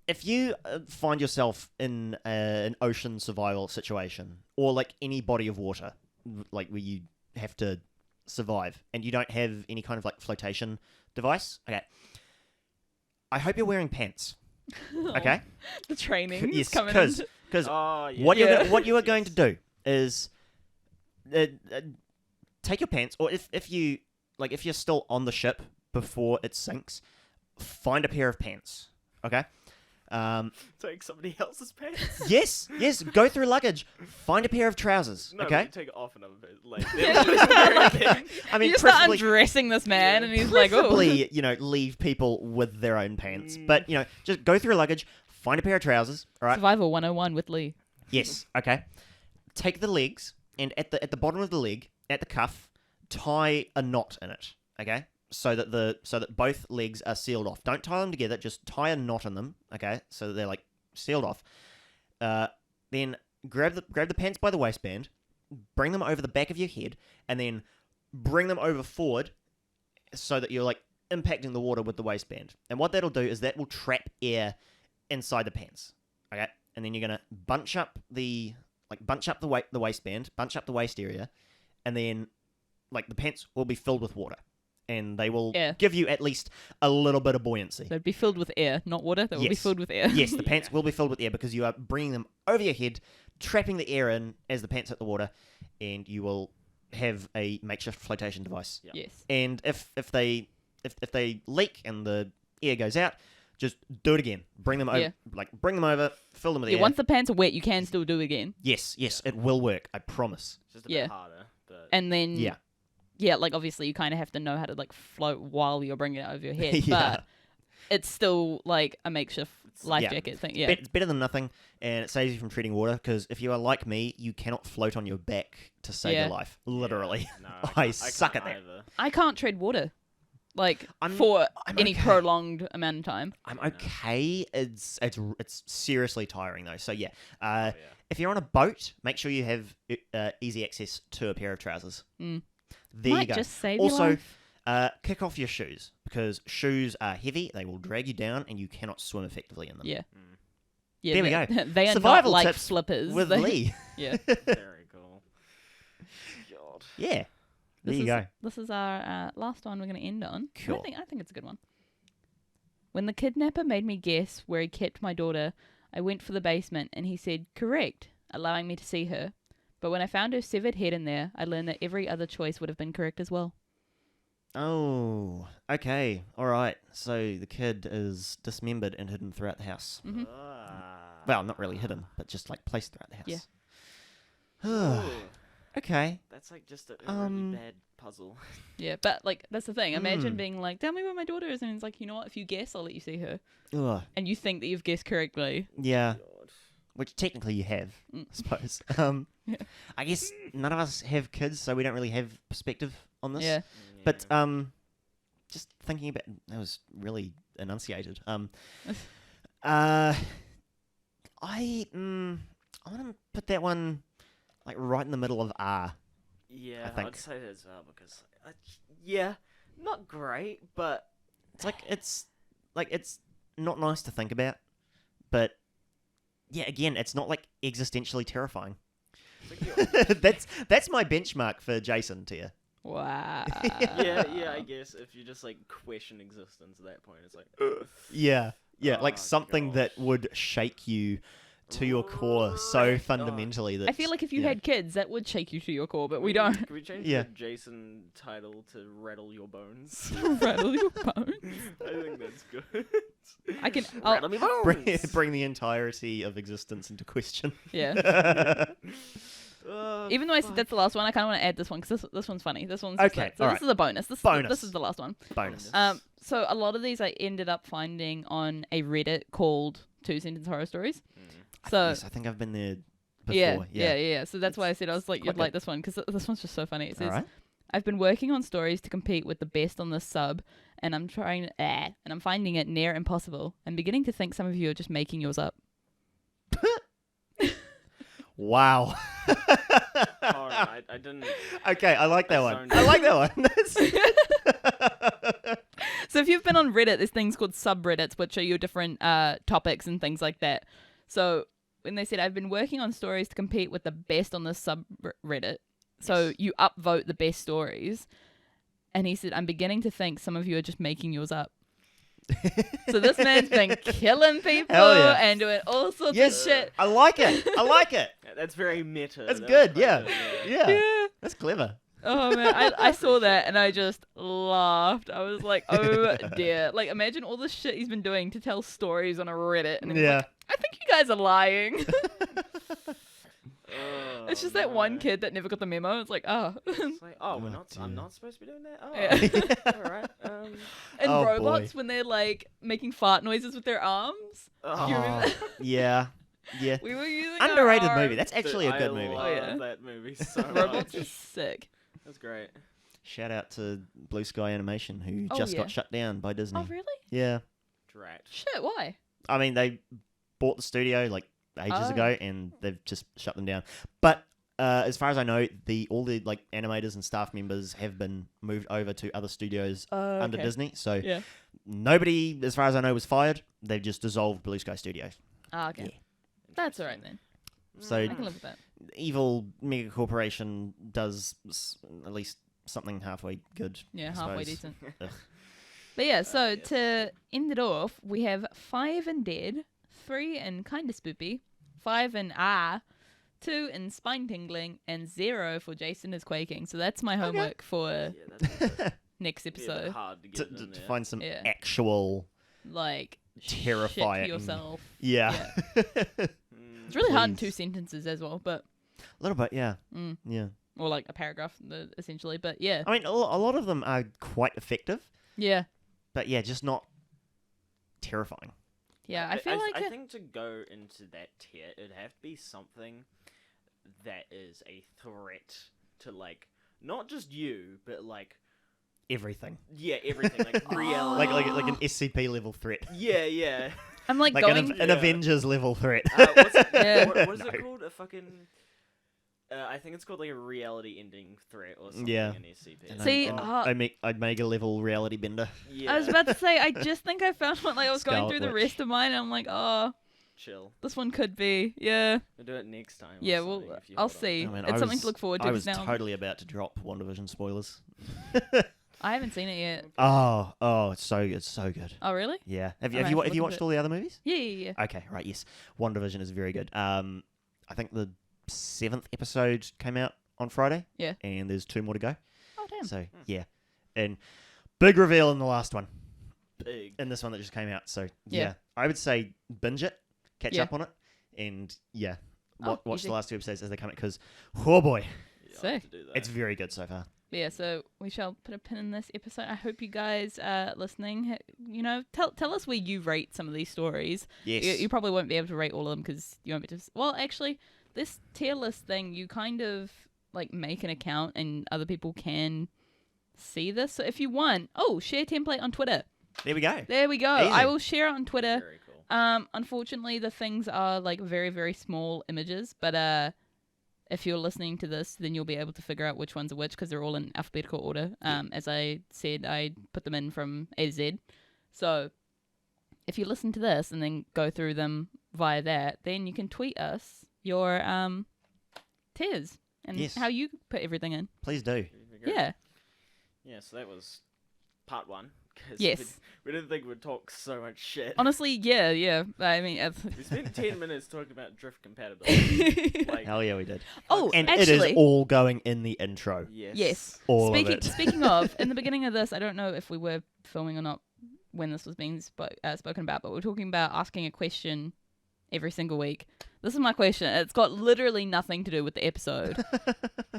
If you find yourself in an ocean survival situation, or like any body of water, like where you have to survive, and you don't have any kind of like flotation device, okay, I hope you're wearing pants. Okay. the training Yes, is coming because in. Oh, yeah. what Yeah. what you are going to do is take your pants, or if you're still on the ship before it sinks, find a pair of pants. Okay. Take somebody else's pants. Yes, go through luggage, find a pair of trousers. No, Okay. but take it off another bit. Like, Yeah, they're you start, wearing like, things. I mean, you just start preferably, undressing this man, Yeah. and he's like, oh. preferably, leave people with their own pants. But just go through luggage, find a pair of trousers. All right. Survival 101 with Lee. Yes. Okay. Take the legs, and at the bottom of the leg, at the cuff, tie a knot in it. Okay. So that both legs are sealed off. Don't tie them together. Just tie a knot in them. Okay. So that they're like sealed off. Then grab the pants by the waistband, bring them over the back of your head, and then bring them over forward, so that you're like impacting the water with the waistband. And what that'll do is that will trap air inside the pants. Okay. And then you're gonna bunch up the waistband, bunch up the waist area, and then like the pants will be filled with water, and they will Air. give you at least a little bit of buoyancy. They'd be filled with air, not water. They will be Yes. filled with air. Yes, the pants will be filled with air because you are bringing them over your head, trapping the air in as the pants hit the water, and you will have a makeshift flotation device. Yeah. Yes. And if they leak and the air goes out, just do it again. Bring them over, Yeah. bring them over, fill them with Yeah, air. once the pants are wet, you can still do it again. Yes, it will work. I promise. It's just a Yeah. bit harder. But And then, Yeah. like, obviously, you kind of have to know how to, like, float while you're bringing it over your head. Yeah. But it's still, like, a makeshift life Yeah. jacket thing. Yeah. It's better than nothing, and it saves you from treading water, because if you are like me, you cannot float on your back to save Yeah. your life. Literally. Yeah, no, I can't- suck can't at that. either. I can't tread water, like, I'm for any okay. prolonged amount of time. I'm okay. It's seriously tiring, though. So, yeah. Oh, yeah. If you're on a boat, make sure you have easy access to a pair of trousers. Mm. There Might you go. just save Also, your life. kick off your shoes, because shoes are heavy. They will drag you down, and you cannot swim effectively in them. Yeah. Mm. Yeah, There we they, go. They are Survival not like tips flippers. With They- Lee. Yeah. Very cool. God. Yeah. There This you is, go. This is our last one we're going to end on. Cool. I think it's a good one. When the kidnapper made me guess where he kept my daughter, I went for the basement and he said, correct, allowing me to see her. But when I found her severed head in there, I learned that every other choice would have been correct as well. Oh, okay. All right. So the kid is dismembered and hidden throughout the house. Hmm. Ah. Well, not really hidden, but just like placed throughout the house. Yeah. Ooh, Okay. that's like just a really Um, bad puzzle. Yeah, but like that's the thing. Imagine Mm. being like, tell me where my daughter is. And it's like, you know what? If you guess, I'll let you see her. Ugh. And you think that you've guessed correctly. Yeah. God. which technically you have, I suppose. Yeah. I guess none of us have kids, so we don't really have perspective on this. Yeah. But just thinking about that was really enunciated. I want to put that one like right in the middle of R. Yeah, I think. I'd say that as well because yeah, not great, but It's not nice to think about, but yeah, again, it's not like existentially terrifying. That's my benchmark for Jason tier. Wow. yeah, I guess if you just like question existence at that point, it's like Yeah, like Oh, something gosh. that would shake you to your core so Right. fundamentally that I feel like if you had kids, that would shake you to your core, but we don't. Can we change Yeah. the Jason title to Rattle Your Bones? Rattle your bones. I think that's good. I can. Rattle me bones. bring the entirety of existence into question. Yeah. Oh, Even though I said fuck. that's the last one, I kind of want to add this one because this one's funny. This one's Okay, So alright. this is a bonus. Bonus. This is the last one. Bonus. So a lot of these I ended up finding on a Reddit called 2 Sentence Horror Stories. So Yes, I think I've been there before. yeah. So that's why I said I was like, you'd quite like this one because this one's just so funny. It says, All right. I've been working on stories to compete with the best on this sub, and I'm finding it near impossible. I'm beginning to think some of you are just making yours up. Wow. Alright, I didn't. Okay, I like that I one. zoned I out. like that one. So if you've been on Reddit, there's things called subreddits, which are your different topics and things like that. So when they said, I've been working on stories to compete with the best on this subreddit, so you upvote the best stories. And he said, I'm beginning to think some of you are just making yours up. So this man's been killing people Hell yeah. and doing all sorts Yes, of shit. I like it. I like it. Yeah, that's very meta. That's That good. was quite Yeah. good, Yeah. That's clever. Oh man, I saw that and I just laughed. I was like, oh dear. Like imagine all the shit he's been doing to tell stories on a Reddit. And then he's Yeah. like, I think you guys are lying. Oh, It's just that one no. kid that never got the memo. It's like, oh. It's like, oh, Oh, I'm dear. not supposed to be doing that. Oh, Yeah. all right. And Oh, robots boy. when they're like making fart noises with their arms. Oh. You remember that? Yeah. Yeah. We were using our Underrated movie. arms. That's actually a Dude, good I movie. love Oh, yeah. that movie so Robots much. is sick. That's great. Shout out to Blue Sky Animation, who Oh, just yeah. got shut down by Disney. Oh really? Yeah. Drat. Shit, why? I mean, they bought the studio like ages Oh. ago, and they've just shut them down. But as far as I know, all the like animators and staff members have been moved over to other studios under Disney. So Yeah. nobody, as far as I know, was fired. They've just dissolved Blue Sky Studios. Ah, okay. Yeah. That's alright then. So I can live with that. evil mega corporation does at least something halfway good. Yeah, I halfway suppose. decent. Ugh. But yeah, so yes. to end it off, we have 5 in dead, 3 in kinda spoopy, 5 in 2 in spine tingling, and 0 for Jason is quaking. So that's my homework for Yeah, that's next a bit episode. hard to to, get in to there. find some Yeah. actual Like terrifying. shit yourself. Yeah. It's really hard in Please. 2 sentences as well, but A little bit, yeah. mm, Yeah. or like a paragraph essentially. But yeah, I mean, a lot of them are quite effective, yeah, but yeah, just not terrifying. yeah. I feel like I it, think to go into that tier, it'd have to be something that is a threat to like not just you, but like Everything. everything, like reality. Like an SCP level threat. Yeah. I'm like, Like going. an Yeah. Avengers level threat. What's it, Yeah. what is No. it called? A fucking. I think it's called like a reality-ending threat or something Yeah. in SCP. And See, Omega level reality bender. yeah. I was about to say, I just think I found one. Like I was going Scarlet through the Witch. rest of mine, and I'm like, oh, chill. this one could be, yeah, We'll do it next time. or yeah. Well, something if you I'll hold on. see. I mean, It's something to look forward to. I 'cause was now totally about to drop WandaVision spoilers. I haven't seen it yet. Oh, it's so good. Oh, really? Yeah. I Have might you have to have look you into watched it. all the other movies? Yeah. Okay, right. Yes, WandaVision is very good. I think the 7th episode came out on Friday. Yeah. And there's 2 more to go. Oh, damn. So yeah, and big reveal in the last one. Big. In this one that just came out. So Yeah. yeah, I would say binge it, catch Yeah. up on it, and yeah, Oh, watch easy. the last 2 episodes as they come out because, oh boy, Yeah, I'll have Sick. to do that. it's very good so far. Yeah, so we shall put a pin in this episode. I hope you guys listening, tell us where you rate some of these stories. Yes. You probably won't be able to rate all of them because you won't be just... Well, actually, this tier list thing, you kind of like make an account and other people can see this. So if you want, share template on Twitter. There we go. There we go. Easy. I will share it on Twitter. Very cool. Unfortunately, the things are like very, very small images, but if you're listening to this, then you'll be able to figure out which ones are which because they're all in alphabetical order. As I said, I put them in from A to Z. So if you listen to this and then go through them via that, then you can tweet us your tiers and how you put everything in. Please do. Yeah. Yeah, so that was part 1. Yes. We didn't think we'd talk so much shit. Honestly, yeah. I mean, we spent 10 minutes talking about drift compatibility. Hell yeah, we did. And actually, it is all going in the intro. Yes. All of it. Speaking of, in the beginning of this, I don't know if we were filming or not when this was being spoken about, but we're talking about asking a question every single week. This is my question. It's got literally nothing to do with the episode,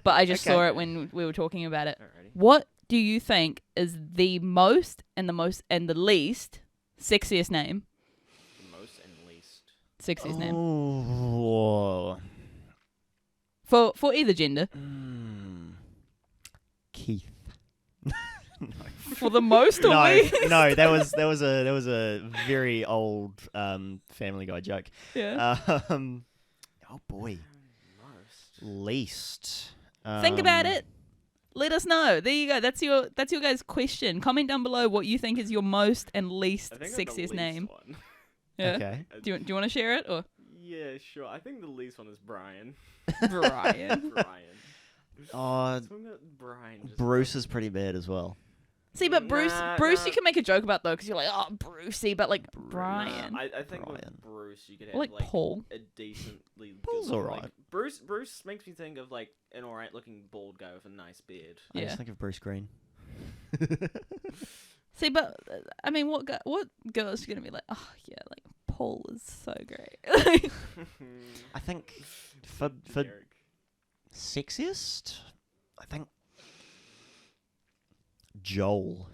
but I just saw it when we were talking about it. Alrighty. What do you think is the most and the least sexiest name? The most and least. Sexiest name. Oh. For either gender. Keith. For the most or least? No, that was a very old Family Guy joke. Yeah. Oh boy. Most. Least. Think about it. Let us know. There you go. That's your guys' question. Comment down below what you think is your most and least I think sexiest the least name. One. Yeah. Okay. Do you want to share it or Yeah, sure. I think the least one is Brian. Brian? Brian. Oh, Something about Brian. Just Bruce is pretty bad as well. See, but Bruce, Nah. you can make a joke about though, because you're like, oh, Brucey, but like Brian, I think Brian. with Bruce you could have or like Paul. a decently Paul's good, alright. Like, Bruce makes me think of like an alright looking bald guy with a nice beard. I Yeah. just think of Bruce Green. See, but I mean, what girl's gonna be like? Oh yeah, like Paul is so great. I think for Derek. sexiest, I think Joel.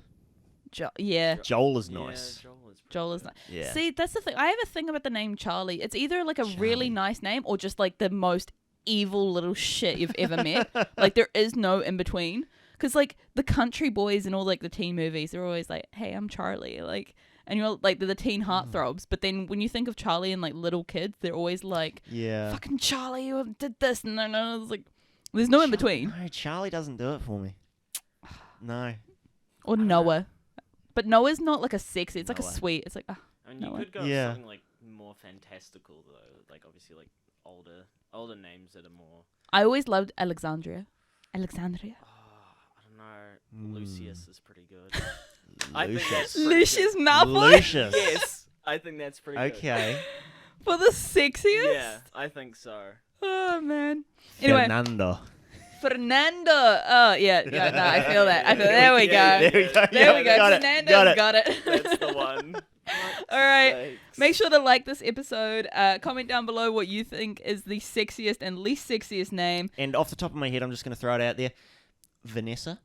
Yeah, Joel is Yeah, nice. Joel is nice. Yeah. See, that's the thing. I have a thing about the name Charlie. It's either like a really Charlie. nice name or just like the most evil little shit you've ever met. Like there is no in between. Because like the country boys and all like the teen movies, they're always like, "Hey, I'm Charlie," like, and you're like they're the teen heartthrobs. But then when you think of Charlie and like little kids, they're always like, Yeah. "Fucking Charlie, you did this," and then it's like, there's no in between. No, Charlie doesn't do it for me. No. Or Noah, but Noah's not like a sexy. It's like a Noah. sweet. It's like I mean, you Noah. could go Yeah. with something like more fantastical though, like obviously like older names that are more. I always loved Alexandria. Alexandria. Oh, I don't know. Mm. Lucius is pretty good. I think Lucius. that's pretty Lucius good. Malfoy. Lucius. Yes, I think that's pretty good. Okay. For the sexiest. Yeah, I think so. Oh man. Anyway, Fernando. Fernando. Oh yeah. No, I feel that. There we go. Yeah, There we go. There we go. Got it. Fernando's got it. That's the one. All right. Sakes. Make sure to like this episode. Comment down below what you think is the sexiest and least sexiest name. And off the top of my head, I'm just going to throw it out there. Vanessa.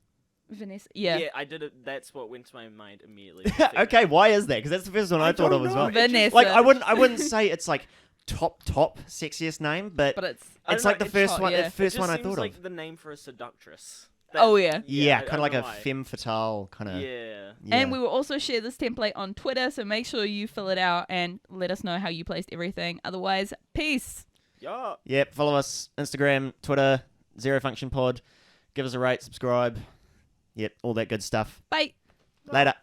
Vanessa. Yeah. I did it. That's what went to my mind immediately. Okay, why is that? Because that's the first one I thought of as well. Vanessa. Like I wouldn't say it's like top sexiest name, but But it's. it's like the first one. yeah. The first it just one I seems thought like of. the name for a seductress. Oh, yeah. Yeah, I kind of don't like know a why. femme fatale kind of. Yeah. And we will also share this template on Twitter, so make sure you fill it out and let us know how you placed everything. Otherwise, peace. Yeah. Yep. Follow us Instagram, Twitter, ZeroFunction Pod. Give us a rate, subscribe. Yep, all that good stuff. Bye. Later.